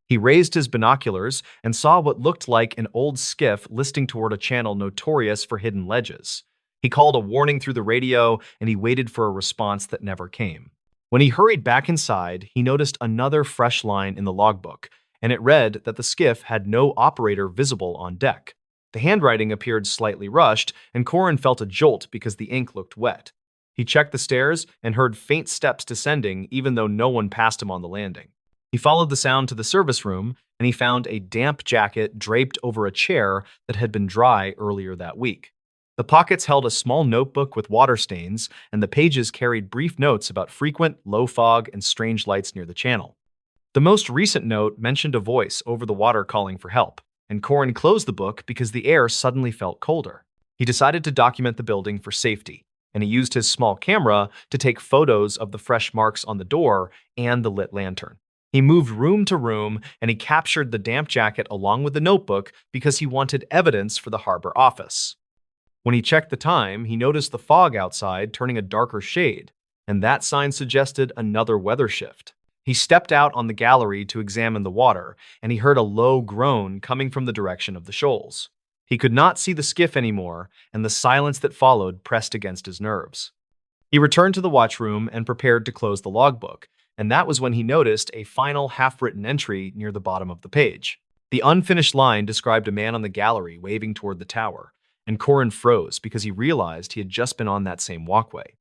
He raised his binoculars and saw what looked like an old skiff listing toward a channel notorious for hidden ledges. He called a warning through the radio, and he waited for a response that never came. When he hurried back inside, he noticed another fresh line in the logbook, and it read that the skiff had no operator visible on deck. The handwriting appeared slightly rushed, and Corin felt a jolt because the ink looked wet. He checked the stairs and heard faint steps descending even though no one passed him on the landing. He followed the sound to the service room, and he found a damp jacket draped over a chair that had been dry earlier that week. The pockets held a small notebook with water stains, and the pages carried brief notes about frequent, low fog and strange lights near the channel. The most recent note mentioned a voice over the water calling for help, and Corin closed the book because the air suddenly felt colder. He decided to document the building for safety, and he used his small camera to take photos of the fresh marks on the door and the lit lantern. He moved room to room, and he captured the damp jacket along with the notebook because he wanted evidence for the harbor office. When he checked the time, he noticed the fog outside turning a darker shade, and that sign suggested another weather shift. He stepped out on the gallery to examine the water, and he heard a low groan coming from the direction of the shoals. He could not see the skiff anymore, and the silence that followed pressed against his nerves. He returned to the watchroom and prepared to close the logbook, and that was when he noticed a final half-written entry near the bottom of the page. The unfinished line described a man on the gallery waving toward the tower, and Corin froze because he realized he had just been on that same walkway.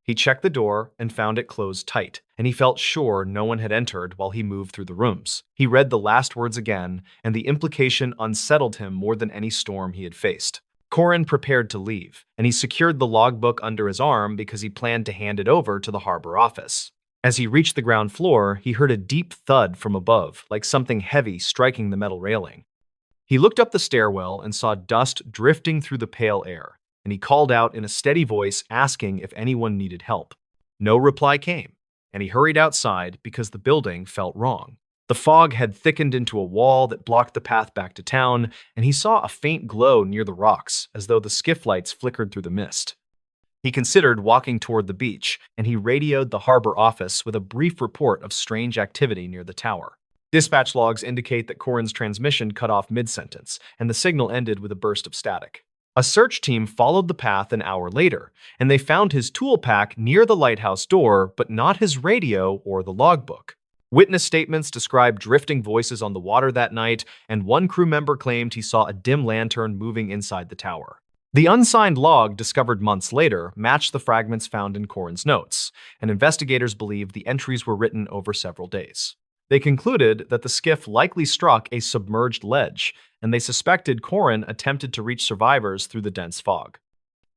He checked the door and found it closed tight, and he felt sure no one had entered while he moved through the rooms. He read the last words again, and the implication unsettled him more than any storm he had faced. Corin prepared to leave, and he secured the logbook under his arm because he planned to hand it over to the harbor office. As he reached the ground floor, he heard a deep thud from above, like something heavy striking the metal railing. He looked up the stairwell and saw dust drifting through the pale air, and he called out in a steady voice asking if anyone needed help. No reply came, and he hurried outside because the building felt wrong. The fog had thickened into a wall that blocked the path back to town, and he saw a faint glow near the rocks, as though the skiff lights flickered through the mist. He considered walking toward the beach, and he radioed the harbor office with a brief report of strange activity near the tower. Dispatch logs indicate that Corin's transmission cut off mid-sentence, and the signal ended with a burst of static. A search team followed the path an hour later, and they found his tool pack near the lighthouse door, but not his radio or the logbook. Witness statements described drifting voices on the water that night, and one crew member claimed he saw a dim lantern moving inside the tower. The unsigned log, discovered months later, matched the fragments found in Corin's notes, and investigators believe the entries were written over several days. They concluded that the skiff likely struck a submerged ledge, and they suspected Corin attempted to reach survivors through the dense fog.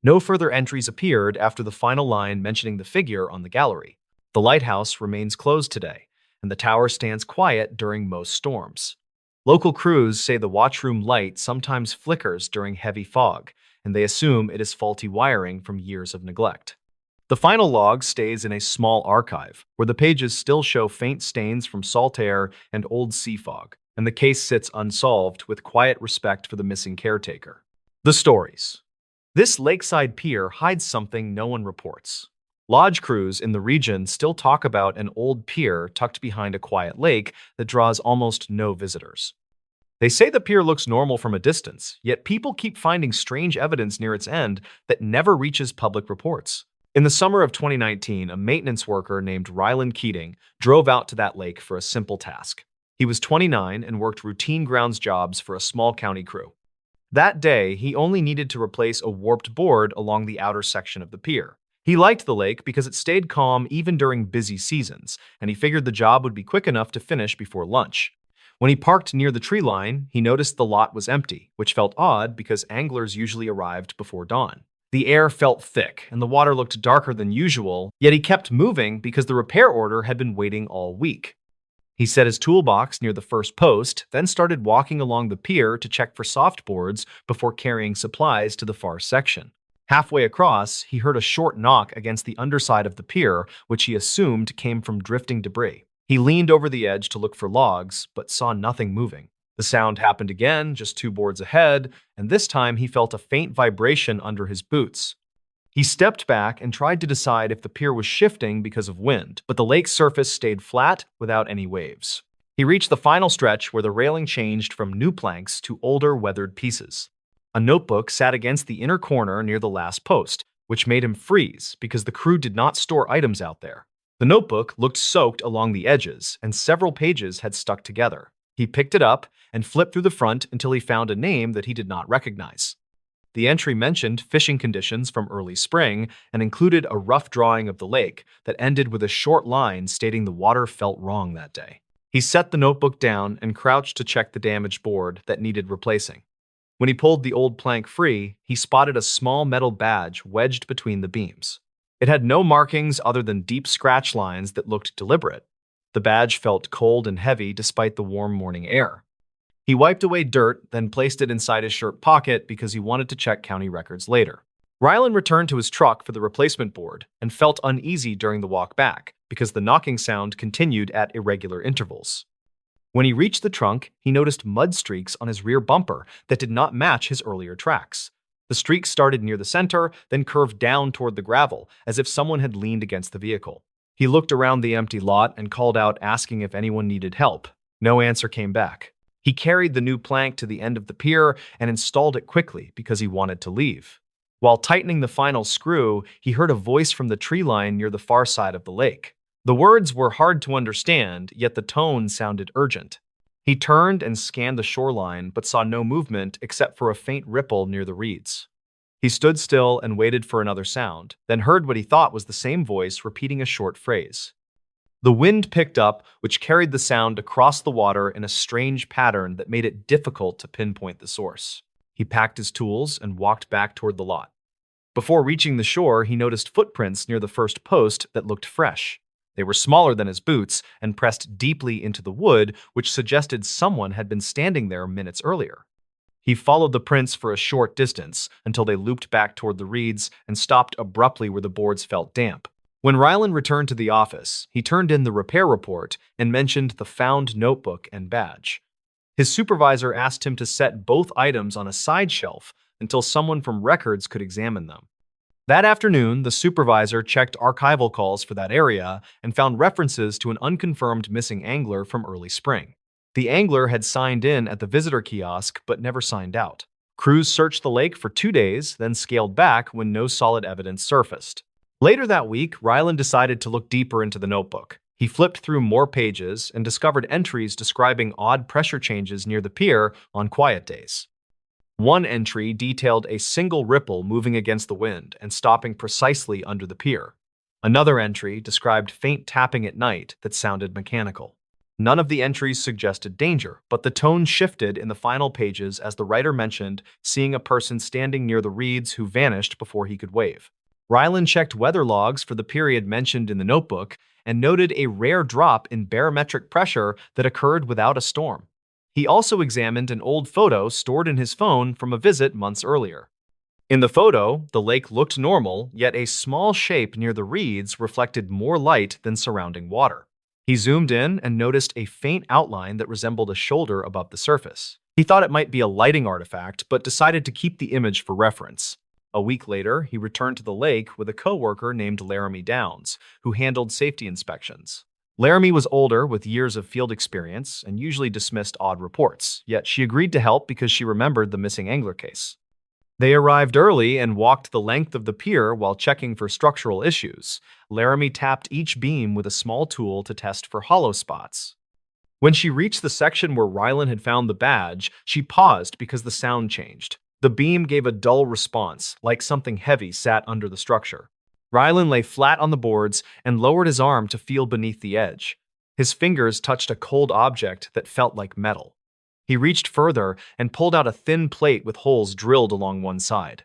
No further entries appeared after the final line mentioning the figure on the gallery. The lighthouse remains closed today, and the tower stands quiet during most storms. Local crews say the watchroom light sometimes flickers during heavy fog, and they assume it is faulty wiring from years of neglect. The final log stays in a small archive, where the pages still show faint stains from salt air and old sea fog, and the case sits unsolved with quiet respect for the missing caretaker. The stories. This lakeside pier hides something no one reports. Lodge crews in the region still talk about an old pier tucked behind a quiet lake that draws almost no visitors. They say the pier looks normal from a distance, yet people keep finding strange evidence near its end that never reaches public reports. In the summer of 2019, a maintenance worker named Ryland Keating drove out to that lake for a simple task. He was 29 and worked routine grounds jobs for a small county crew. That day, he only needed to replace a warped board along the outer section of the pier. He liked the lake because it stayed calm even during busy seasons, and he figured the job would be quick enough to finish before lunch. When he parked near the tree line, he noticed the lot was empty, which felt odd because anglers usually arrived before dawn. The air felt thick, and the water looked darker than usual, yet he kept moving because the repair order had been waiting all week. He set his toolbox near the first post, then started walking along the pier to check for softboards before carrying supplies to the far section. Halfway across, he heard a short knock against the underside of the pier, which he assumed came from drifting debris. He leaned over the edge to look for logs, but saw nothing moving. The sound happened again, just 2 boards ahead, and this time he felt a faint vibration under his boots. He stepped back and tried to decide if the pier was shifting because of wind, but the lake's surface stayed flat without any waves. He reached the final stretch where the railing changed from new planks to older, weathered pieces. A notebook sat against the inner corner near the last post, which made him freeze because the crew did not store items out there. The notebook looked soaked along the edges, and several pages had stuck together. He picked it up and flipped through the front until he found a name that he did not recognize. The entry mentioned fishing conditions from early spring and included a rough drawing of the lake that ended with a short line stating the water felt wrong that day. He set the notebook down and crouched to check the damaged board that needed replacing. When he pulled the old plank free, he spotted a small metal badge wedged between the beams. It had no markings other than deep scratch lines that looked deliberate. The badge felt cold and heavy despite the warm morning air. He wiped away dirt, then placed it inside his shirt pocket because he wanted to check county records later. Rylan returned to his truck for the replacement board and felt uneasy during the walk back because the knocking sound continued at irregular intervals. When he reached the trunk, he noticed mud streaks on his rear bumper that did not match his earlier tracks. The streaks started near the center, then curved down toward the gravel, as if someone had leaned against the vehicle. He looked around the empty lot and called out asking if anyone needed help. No answer came back. He carried the new plank to the end of the pier and installed it quickly because he wanted to leave. While tightening the final screw, he heard a voice from the tree line near the far side of the lake. The words were hard to understand, yet the tone sounded urgent. He turned and scanned the shoreline, but saw no movement except for a faint ripple near the reeds. He stood still and waited for another sound, then heard what he thought was the same voice repeating a short phrase. The wind picked up, which carried the sound across the water in a strange pattern that made it difficult to pinpoint the source. He packed his tools and walked back toward the lot. Before reaching the shore, he noticed footprints near the first post that looked fresh. They were smaller than his boots and pressed deeply into the wood, which suggested someone had been standing there minutes earlier. He followed the prints for a short distance until they looped back toward the reeds and stopped abruptly where the boards felt damp. When Rylan returned to the office, he turned in the repair report and mentioned the found notebook and badge. His supervisor asked him to set both items on a side shelf until someone from records could examine them. That afternoon, the supervisor checked archival calls for that area and found references to an unconfirmed missing angler from early spring. The angler had signed in at the visitor kiosk but never signed out. Crews searched the lake for 2 days, then scaled back when no solid evidence surfaced. Later that week, Rylan decided to look deeper into the notebook. He flipped through more pages and discovered entries describing odd pressure changes near the pier on quiet days. One entry detailed a single ripple moving against the wind and stopping precisely under the pier. Another entry described faint tapping at night that sounded mechanical. None of the entries suggested danger, but the tone shifted in the final pages as the writer mentioned seeing a person standing near the reeds who vanished before he could wave. Rylan checked weather logs for the period mentioned in the notebook and noted a rare drop in barometric pressure that occurred without a storm. He also examined an old photo stored in his phone from a visit months earlier. In the photo, the lake looked normal, yet a small shape near the reeds reflected more light than surrounding water. He zoomed in and noticed a faint outline that resembled a shoulder above the surface. He thought it might be a lighting artifact, but decided to keep the image for reference. A week later, he returned to the lake with a coworker named Laramie Downs, who handled safety inspections. Laramie was older with years of field experience and usually dismissed odd reports, yet she agreed to help because she remembered the missing angler case. They arrived early and walked the length of the pier while checking for structural issues. Laramie tapped each beam with a small tool to test for hollow spots. When she reached the section where Rylan had found the badge, she paused because the sound changed. The beam gave a dull response, like something heavy sat under the structure. Rylan lay flat on the boards and lowered his arm to feel beneath the edge. His fingers touched a cold object that felt like metal. He reached further and pulled out a thin plate with holes drilled along one side.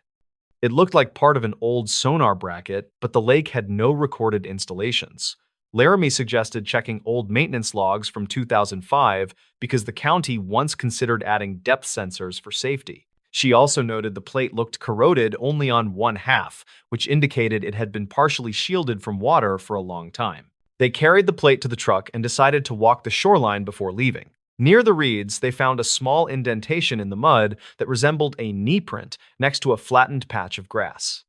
It looked like part of an old sonar bracket, but the lake had no recorded installations. Laramie suggested checking old maintenance logs from 2005 because the county once considered adding depth sensors for safety. She also noted the plate looked corroded only on one half, which indicated it had been partially shielded from water for a long time. They carried the plate to the truck and decided to walk the shoreline before leaving. Near the reeds, they found a small indentation in the mud that resembled a knee print next to a flattened patch of grass.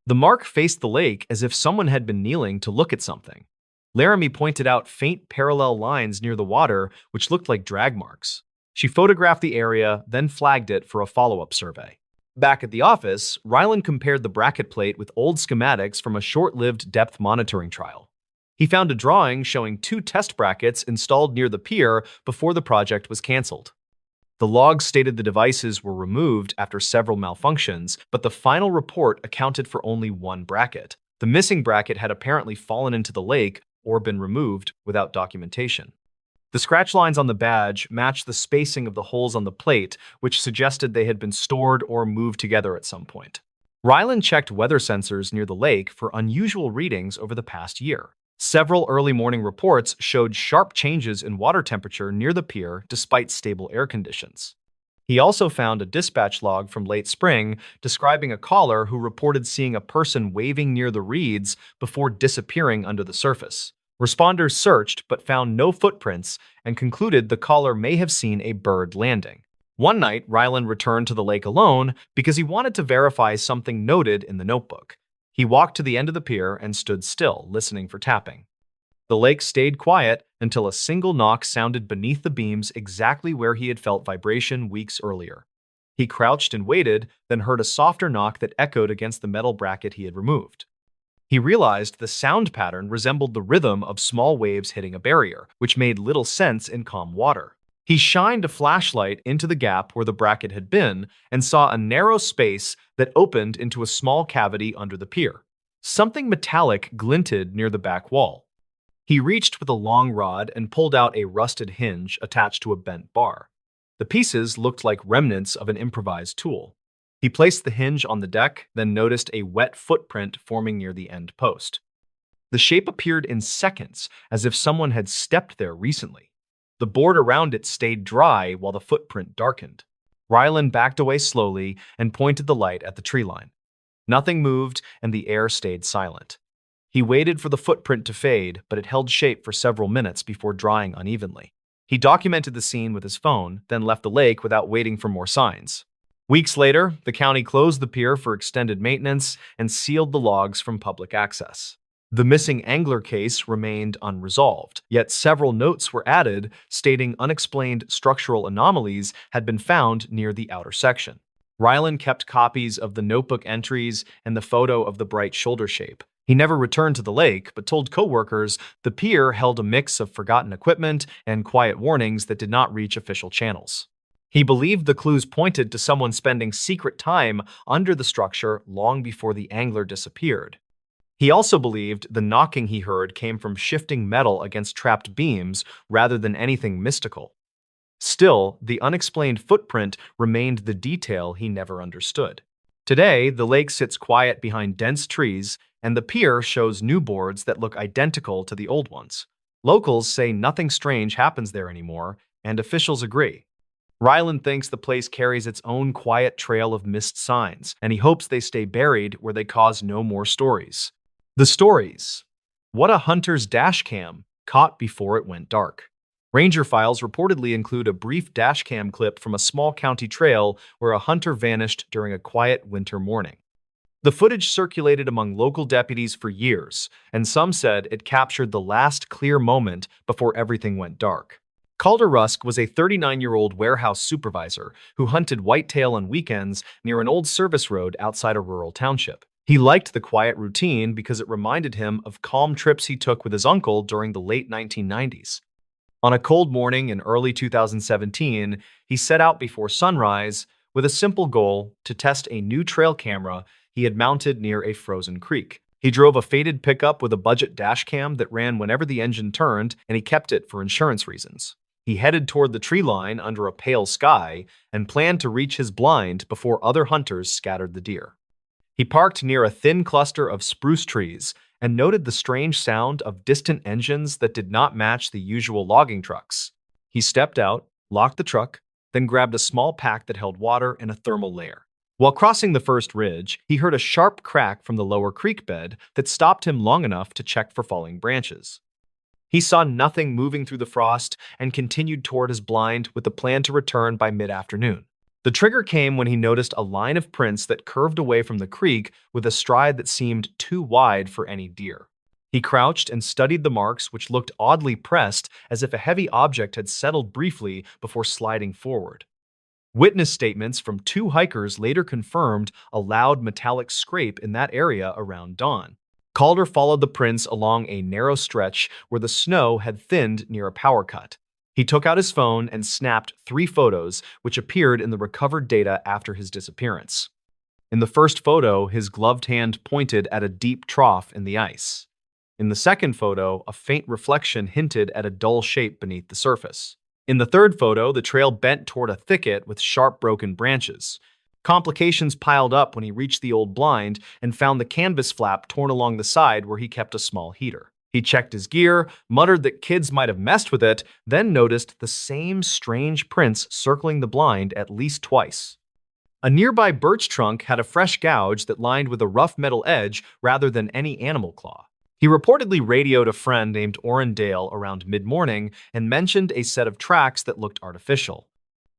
The mark faced the lake as if someone had been kneeling to look at something. Laramie pointed out faint parallel lines near the water, which looked like drag marks. She photographed the area, then flagged it for a follow-up survey. Back at the office, Rylan compared the bracket plate with old schematics from a short-lived depth monitoring trial. He found a drawing showing 2 test brackets installed near the pier before the project was canceled. The logs stated the devices were removed after several malfunctions, but the final report accounted for only 1 bracket. The missing bracket had apparently fallen into the lake or been removed without documentation. The scratch lines on the badge matched the spacing of the holes on the plate, which suggested they had been stored or moved together at some point. Rylan checked weather sensors near the lake for unusual readings over the past year. Several early morning reports showed sharp changes in water temperature near the pier despite stable air conditions. He also found a dispatch log from late spring describing a caller who reported seeing a person waving near the reeds before disappearing under the surface. Responders searched but found no footprints and concluded the caller may have seen a bird landing. One night, Rylan returned to the lake alone because he wanted to verify something noted in the notebook. He walked to the end of the pier and stood still, listening for tapping. The lake stayed quiet until a single knock sounded beneath the beams exactly where he had felt vibration weeks earlier. He crouched and waited, then heard a softer knock that echoed against the metal bracket he had removed. He realized the sound pattern resembled the rhythm of small waves hitting a barrier, which made little sense in calm water. He shined a flashlight into the gap where the bracket had been and saw a narrow space that opened into a small cavity under the pier. Something metallic glinted near the back wall. He reached with a long rod and pulled out a rusted hinge attached to a bent bar. The pieces looked like remnants of an improvised tool. He placed the hinge on the deck, then noticed a wet footprint forming near the end post. The shape appeared in seconds, as if someone had stepped there recently. The board around it stayed dry while the footprint darkened. Rylan backed away slowly and pointed the light at the tree line. Nothing moved and the air stayed silent. He waited for the footprint to fade, but it held shape for several minutes before drying unevenly. He documented the scene with his phone, then left the lake without waiting for more signs. Weeks later, the county closed the pier for extended maintenance and sealed the logs from public access. The missing angler case remained unresolved, yet several notes were added stating unexplained structural anomalies had been found near the outer section. Rylan kept copies of the notebook entries and the photo of the bright shoulder shape. He never returned to the lake, but told coworkers the pier held a mix of forgotten equipment and quiet warnings that did not reach official channels. He believed the clues pointed to someone spending secret time under the structure long before the angler disappeared. He also believed the knocking he heard came from shifting metal against trapped beams rather than anything mystical. Still, the unexplained footprint remained the detail he never understood. Today, the lake sits quiet behind dense trees, and the pier shows new boards that look identical to the old ones. Locals say nothing strange happens there anymore, and officials agree. Rylan thinks the place carries its own quiet trail of missed signs, and he hopes they stay buried where they cause no more stories. The stories. What a hunter's dash cam, caught before it went dark. Ranger files reportedly include a brief dash cam clip from a small county trail where a hunter vanished during a quiet winter morning. The footage circulated among local deputies for years, and some said it captured the last clear moment before everything went dark. Calder Rusk was a 39-year-old warehouse supervisor who hunted whitetail on weekends near an old service road outside a rural township. He liked the quiet routine because it reminded him of calm trips he took with his uncle during the late 1990s. On a cold morning in early 2017, he set out before sunrise with a simple goal to test a new trail camera he had mounted near a frozen creek. He drove a faded pickup with a budget dash cam that ran whenever the engine turned, and he kept it for insurance reasons. He headed toward the tree line under a pale sky and planned to reach his blind before other hunters scattered the deer. He parked near a thin cluster of spruce trees and noted the strange sound of distant engines that did not match the usual logging trucks. He stepped out, locked the truck, then grabbed a small pack that held water and a thermal layer. While crossing the first ridge, he heard a sharp crack from the lower creek bed that stopped him long enough to check for falling branches. He saw nothing moving through the frost and continued toward his blind with the plan to return by mid-afternoon. The trigger came when he noticed a line of prints that curved away from the creek with a stride that seemed too wide for any deer. He crouched and studied the marks, which looked oddly pressed, as if a heavy object had settled briefly before sliding forward. Witness statements from two hikers later confirmed a loud metallic scrape in that area around dawn. Calder followed the prints along a narrow stretch where the snow had thinned near a power cut. He took out his phone and snapped 3 photos, which appeared in the recovered data after his disappearance. In the first photo, his gloved hand pointed at a deep trough in the ice. In the second photo, a faint reflection hinted at a dull shape beneath the surface. In the third photo, the trail bent toward a thicket with sharp broken branches. Complications piled up when he reached the old blind and found the canvas flap torn along the side where he kept a small heater. He checked his gear, muttered that kids might have messed with it, then noticed the same strange prints circling the blind at least twice. A nearby birch trunk had a fresh gouge that lined with a rough metal edge rather than any animal claw. He reportedly radioed a friend named Orrin Dale around mid-morning and mentioned a set of tracks that looked artificial.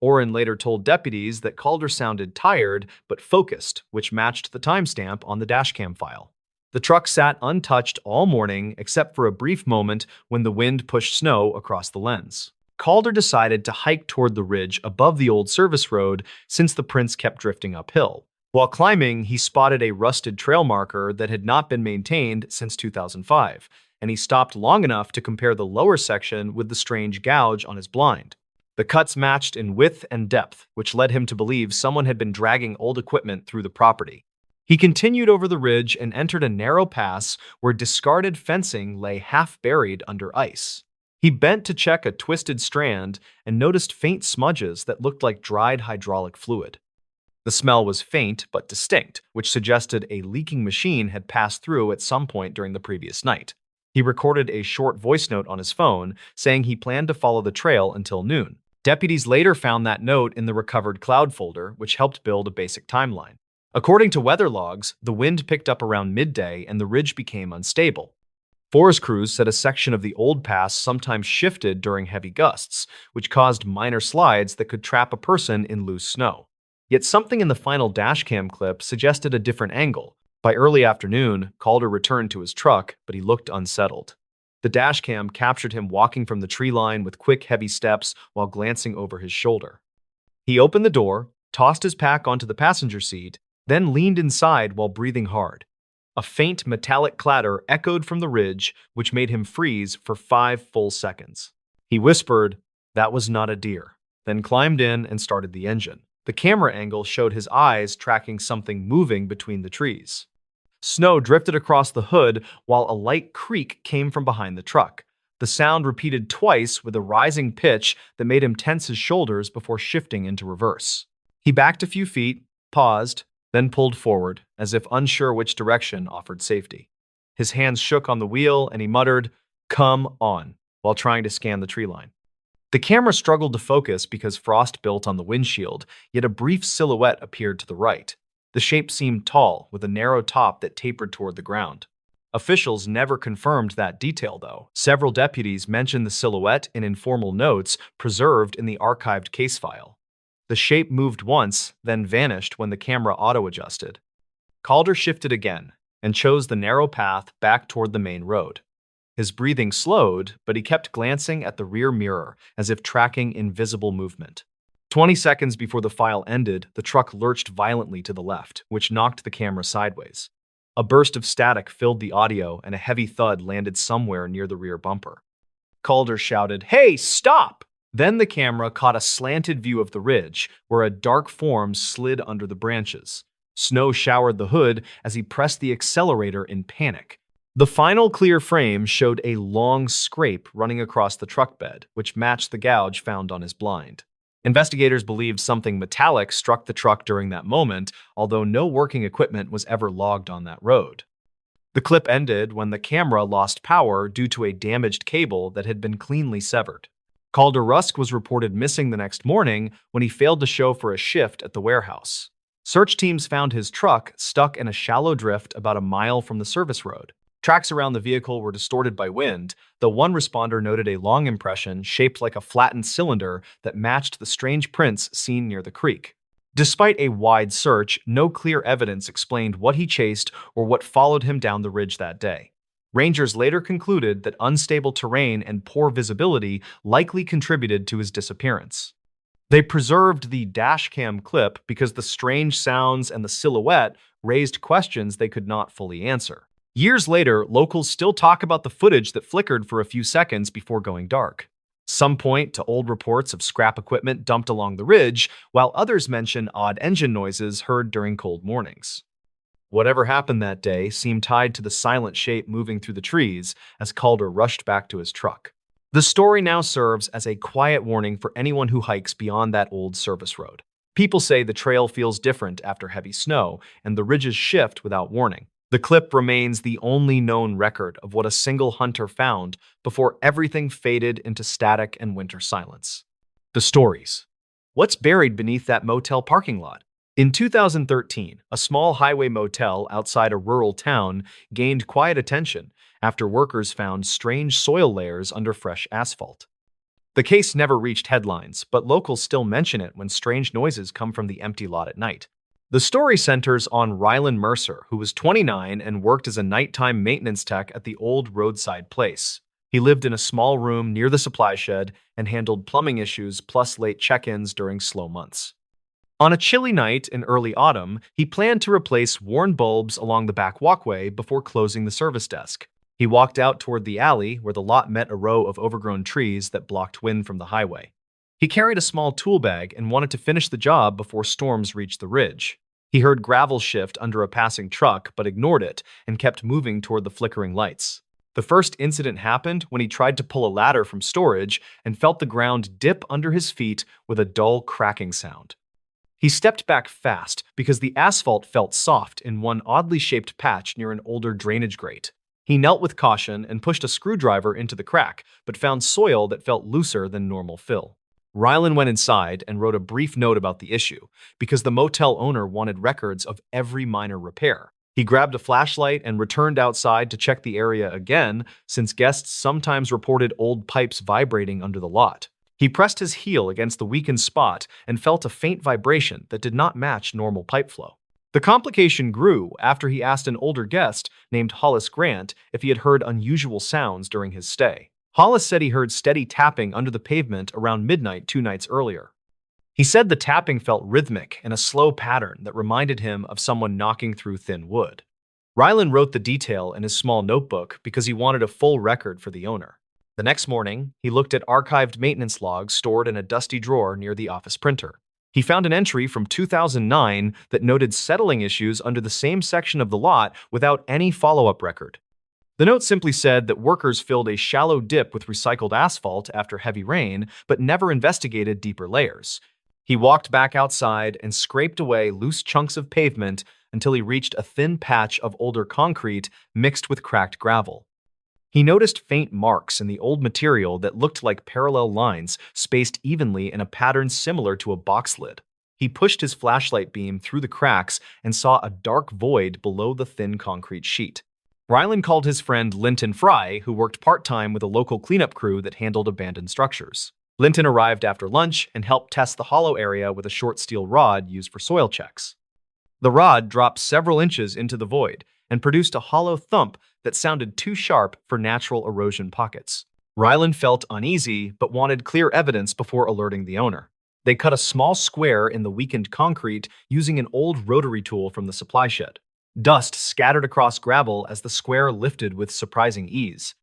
Orrin later told deputies that Calder sounded tired but focused, which matched the timestamp on the dashcam file. The truck sat untouched all morning except for a brief moment when the wind pushed snow across the lens. Calder decided to hike toward the ridge above the old service road since the prints kept drifting uphill. While climbing, he spotted a rusted trail marker that had not been maintained since 2005, and he stopped long enough to compare the lower section with the strange gouge on his blind. The cuts matched in width and depth, which led him to believe someone had been dragging old equipment through the property. He continued over the ridge and entered a narrow pass where discarded fencing lay half-buried under ice. He bent to check a twisted strand and noticed faint smudges that looked like dried hydraulic fluid. The smell was faint but distinct, which suggested a leaking machine had passed through at some point during the previous night. He recorded a short voice note on his phone, saying he planned to follow the trail until noon. Deputies later found that note in the recovered cloud folder, which helped build a basic timeline. According to weather logs, the wind picked up around midday and the ridge became unstable. Forest crews said a section of the old pass sometimes shifted during heavy gusts, which caused minor slides that could trap a person in loose snow. Yet something in the final dashcam clip suggested a different angle. By early afternoon, Calder returned to his truck, but he looked unsettled. The dashcam captured him walking from the tree line with quick, heavy steps while glancing over his shoulder. He opened the door, tossed his pack onto the passenger seat, then leaned inside while breathing hard. A faint metallic clatter echoed from the ridge, which made him freeze for 5 full seconds. He whispered, "That was not a deer," then climbed in and started the engine. The camera angle showed his eyes tracking something moving between the trees. Snow drifted across the hood while a light creak came from behind the truck. The sound repeated twice with a rising pitch that made him tense his shoulders before shifting into reverse. He backed a few feet, paused, then pulled forward, as if unsure which direction offered safety. His hands shook on the wheel and he muttered, "Come on," while trying to scan the tree line. The camera struggled to focus because frost built on the windshield, yet a brief silhouette appeared to the right. The shape seemed tall, with a narrow top that tapered toward the ground. Officials never confirmed that detail, though. Several deputies mentioned the silhouette in informal notes preserved in the archived case file. The shape moved once, then vanished when the camera auto-adjusted. Calder shifted again and chose the narrow path back toward the main road. His breathing slowed, but he kept glancing at the rear mirror as if tracking invisible movement. 20 seconds before the file ended, the truck lurched violently to the left, which knocked the camera sideways. A burst of static filled the audio and a heavy thud landed somewhere near the rear bumper. Calder shouted, "Hey, stop!" Then the camera caught a slanted view of the ridge, where a dark form slid under the branches. Snow showered the hood as he pressed the accelerator in panic. The final clear frame showed a long scrape running across the truck bed, which matched the gouge found on his blind. Investigators believed something metallic struck the truck during that moment, although no working equipment was ever logged on that road. The clip ended when the camera lost power due to a damaged cable that had been cleanly severed. Calder Rusk was reported missing the next morning when he failed to show for a shift at the warehouse. Search teams found his truck stuck in a shallow drift about a mile from the service road. Tracks around the vehicle were distorted by wind, though one responder noted a long impression shaped like a flattened cylinder that matched the strange prints seen near the creek. Despite a wide search, no clear evidence explained what he chased or what followed him down the ridge that day. Rangers later concluded that unstable terrain and poor visibility likely contributed to his disappearance. They preserved the dashcam clip because the strange sounds and the silhouette raised questions they could not fully answer. Years later, locals still talk about the footage that flickered for a few seconds before going dark. Some point to old reports of scrap equipment dumped along the ridge, while others mention odd engine noises heard during cold mornings. Whatever happened that day seemed tied to the silent shape moving through the trees as Calder rushed back to his truck. The story now serves as a quiet warning for anyone who hikes beyond that old service road. People say the trail feels different after heavy snow, and the ridges shift without warning. The clip remains the only known record of what a single hunter found before everything faded into static and winter silence. The stories. What's buried beneath that motel parking lot? In 2013, a small highway motel outside a rural town gained quiet attention after workers found strange soil layers under fresh asphalt. The case never reached headlines, but locals still mention it when strange noises come from the empty lot at night. The story centers on Rylan Mercer, who was 29 and worked as a nighttime maintenance tech at the old roadside place. He lived in a small room near the supply shed and handled plumbing issues plus late check-ins during slow months. On a chilly night in early autumn, he planned to replace worn bulbs along the back walkway before closing the service desk. He walked out toward the alley where the lot met a row of overgrown trees that blocked wind from the highway. He carried a small tool bag and wanted to finish the job before storms reached the ridge. He heard gravel shift under a passing truck but ignored it and kept moving toward the flickering lights. The first incident happened when he tried to pull a ladder from storage and felt the ground dip under his feet with a dull cracking sound. He stepped back fast because the asphalt felt soft in one oddly shaped patch near an older drainage grate. He knelt with caution and pushed a screwdriver into the crack, but found soil that felt looser than normal fill. Rylan went inside and wrote a brief note about the issue, because the motel owner wanted records of every minor repair. He grabbed a flashlight and returned outside to check the area again, since guests sometimes reported old pipes vibrating under the lot. He pressed his heel against the weakened spot and felt a faint vibration that did not match normal pipe flow. The complication grew after he asked an older guest named Hollis Grant if he had heard unusual sounds during his stay. Hollis said he heard steady tapping under the pavement around midnight 2 nights earlier. He said the tapping felt rhythmic in a slow pattern that reminded him of someone knocking through thin wood. Rylan wrote the detail in his small notebook because he wanted a full record for the owner. The next morning, he looked at archived maintenance logs stored in a dusty drawer near the office printer. He found an entry from 2009 that noted settling issues under the same section of the lot without any follow-up record. The note simply said that workers filled a shallow dip with recycled asphalt after heavy rain, but never investigated deeper layers. He walked back outside and scraped away loose chunks of pavement until he reached a thin patch of older concrete mixed with cracked gravel. He noticed faint marks in the old material that looked like parallel lines spaced evenly in a pattern similar to a box lid. He pushed his flashlight beam through the cracks and saw a dark void below the thin concrete sheet. Rylan called his friend Linton Fry, who worked part-time with a local cleanup crew that handled abandoned structures. Linton arrived after lunch and helped test the hollow area with a short steel rod used for soil checks. The rod dropped several inches into the void and produced a hollow thump that sounded too sharp for natural erosion pockets. Rylan felt uneasy but wanted clear evidence before alerting the owner. They cut a small square in the weakened concrete using an old rotary tool from the supply shed. Dust scattered across gravel as the square lifted with surprising ease.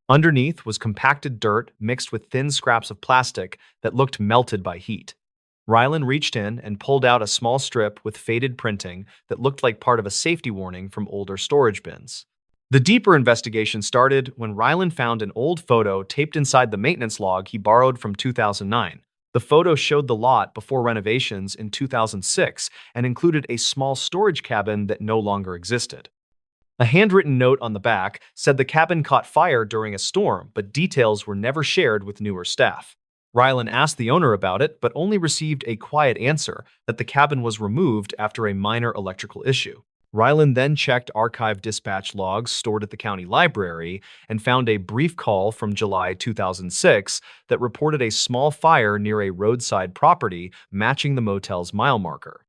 Underneath was compacted dirt mixed with thin scraps of plastic that looked melted by heat. Rylan reached in and pulled out a small strip with faded printing that looked like part of a safety warning from older storage bins. The deeper investigation started when Rylan found an old photo taped inside the maintenance log he borrowed from 2009. The photo showed the lot before renovations in 2006 and included a small storage cabin that no longer existed. A handwritten note on the back said the cabin caught fire during a storm, but details were never shared with newer staff. Rylan asked the owner about it, but only received a quiet answer that the cabin was removed after a minor electrical issue. Rylan then checked archive dispatch logs stored at the county library and found a brief call from July 2006 that reported a small fire near a roadside property matching the motel's mile marker.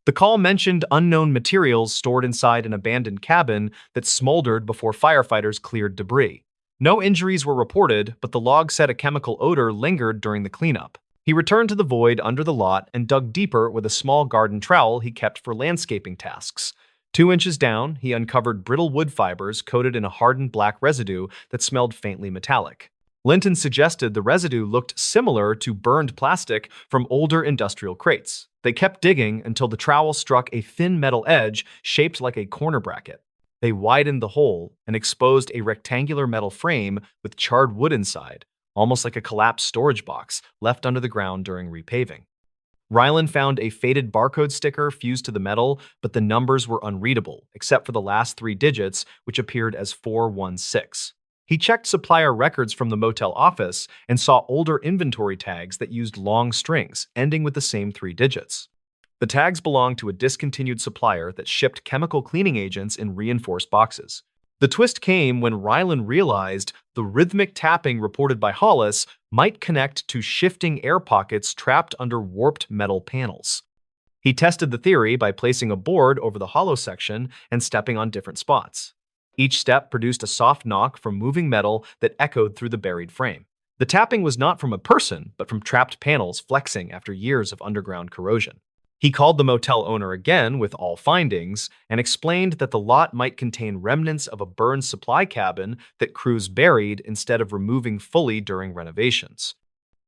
The call mentioned unknown materials stored inside an abandoned cabin that smoldered before firefighters cleared debris. No injuries were reported, but the log said a chemical odor lingered during the cleanup. He returned to the void under the lot and dug deeper with a small garden trowel he kept for landscaping tasks. 2 inches down, he uncovered brittle wood fibers coated in a hardened black residue that smelled faintly metallic. Linton suggested the residue looked similar to burned plastic from older industrial crates. They kept digging until the trowel struck a thin metal edge shaped like a corner bracket. They widened the hole and exposed a rectangular metal frame with charred wood inside, almost like a collapsed storage box left under the ground during repaving. Rylan found a faded barcode sticker fused to the metal, but the numbers were unreadable, except for the last 3 digits, which appeared as 416. He checked supplier records from the motel office and saw older inventory tags that used long strings, ending with the same 3 digits. The tags belonged to a discontinued supplier that shipped chemical cleaning agents in reinforced boxes. The twist came when Rylan realized the rhythmic tapping reported by Hollis might connect to shifting air pockets trapped under warped metal panels. He tested the theory by placing a board over the hollow section and stepping on different spots. Each step produced a soft knock from moving metal that echoed through the buried frame. The tapping was not from a person, but from trapped panels flexing after years of underground corrosion. He called the motel owner again with all findings and explained that the lot might contain remnants of a burned supply cabin that crews buried instead of removing fully during renovations.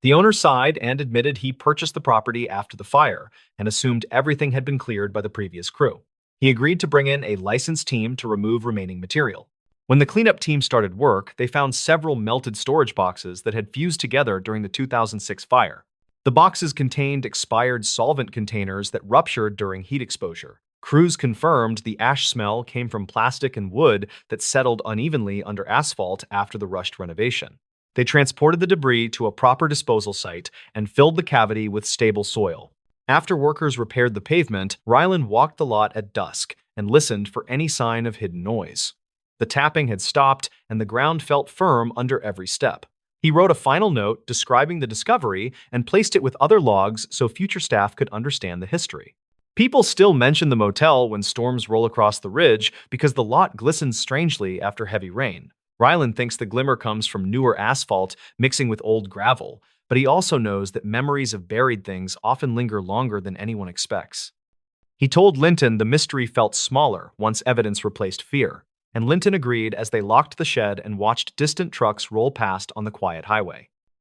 The owner sighed and admitted he purchased the property after the fire and assumed everything had been cleared by the previous crew. He agreed to bring in a licensed team to remove remaining material. When the cleanup team started work, they found several melted storage boxes that had fused together during the 2006 fire. The boxes contained expired solvent containers that ruptured during heat exposure. Crews confirmed the ash smell came from plastic and wood that settled unevenly under asphalt after the rushed renovation. They transported the debris to a proper disposal site and filled the cavity with stable soil. After workers repaired the pavement, Rylan walked the lot at dusk and listened for any sign of hidden noise. The tapping had stopped and the ground felt firm under every step. He wrote a final note describing the discovery and placed it with other logs so future staff could understand the history. People still mention the motel when storms roll across the ridge because the lot glistens strangely after heavy rain. Rylan thinks the glimmer comes from newer asphalt mixing with old gravel, but he also knows that memories of buried things often linger longer than anyone expects. He told Linton the mystery felt smaller once evidence replaced fear, and Linton agreed as they locked the shed and watched distant trucks roll past on the quiet highway.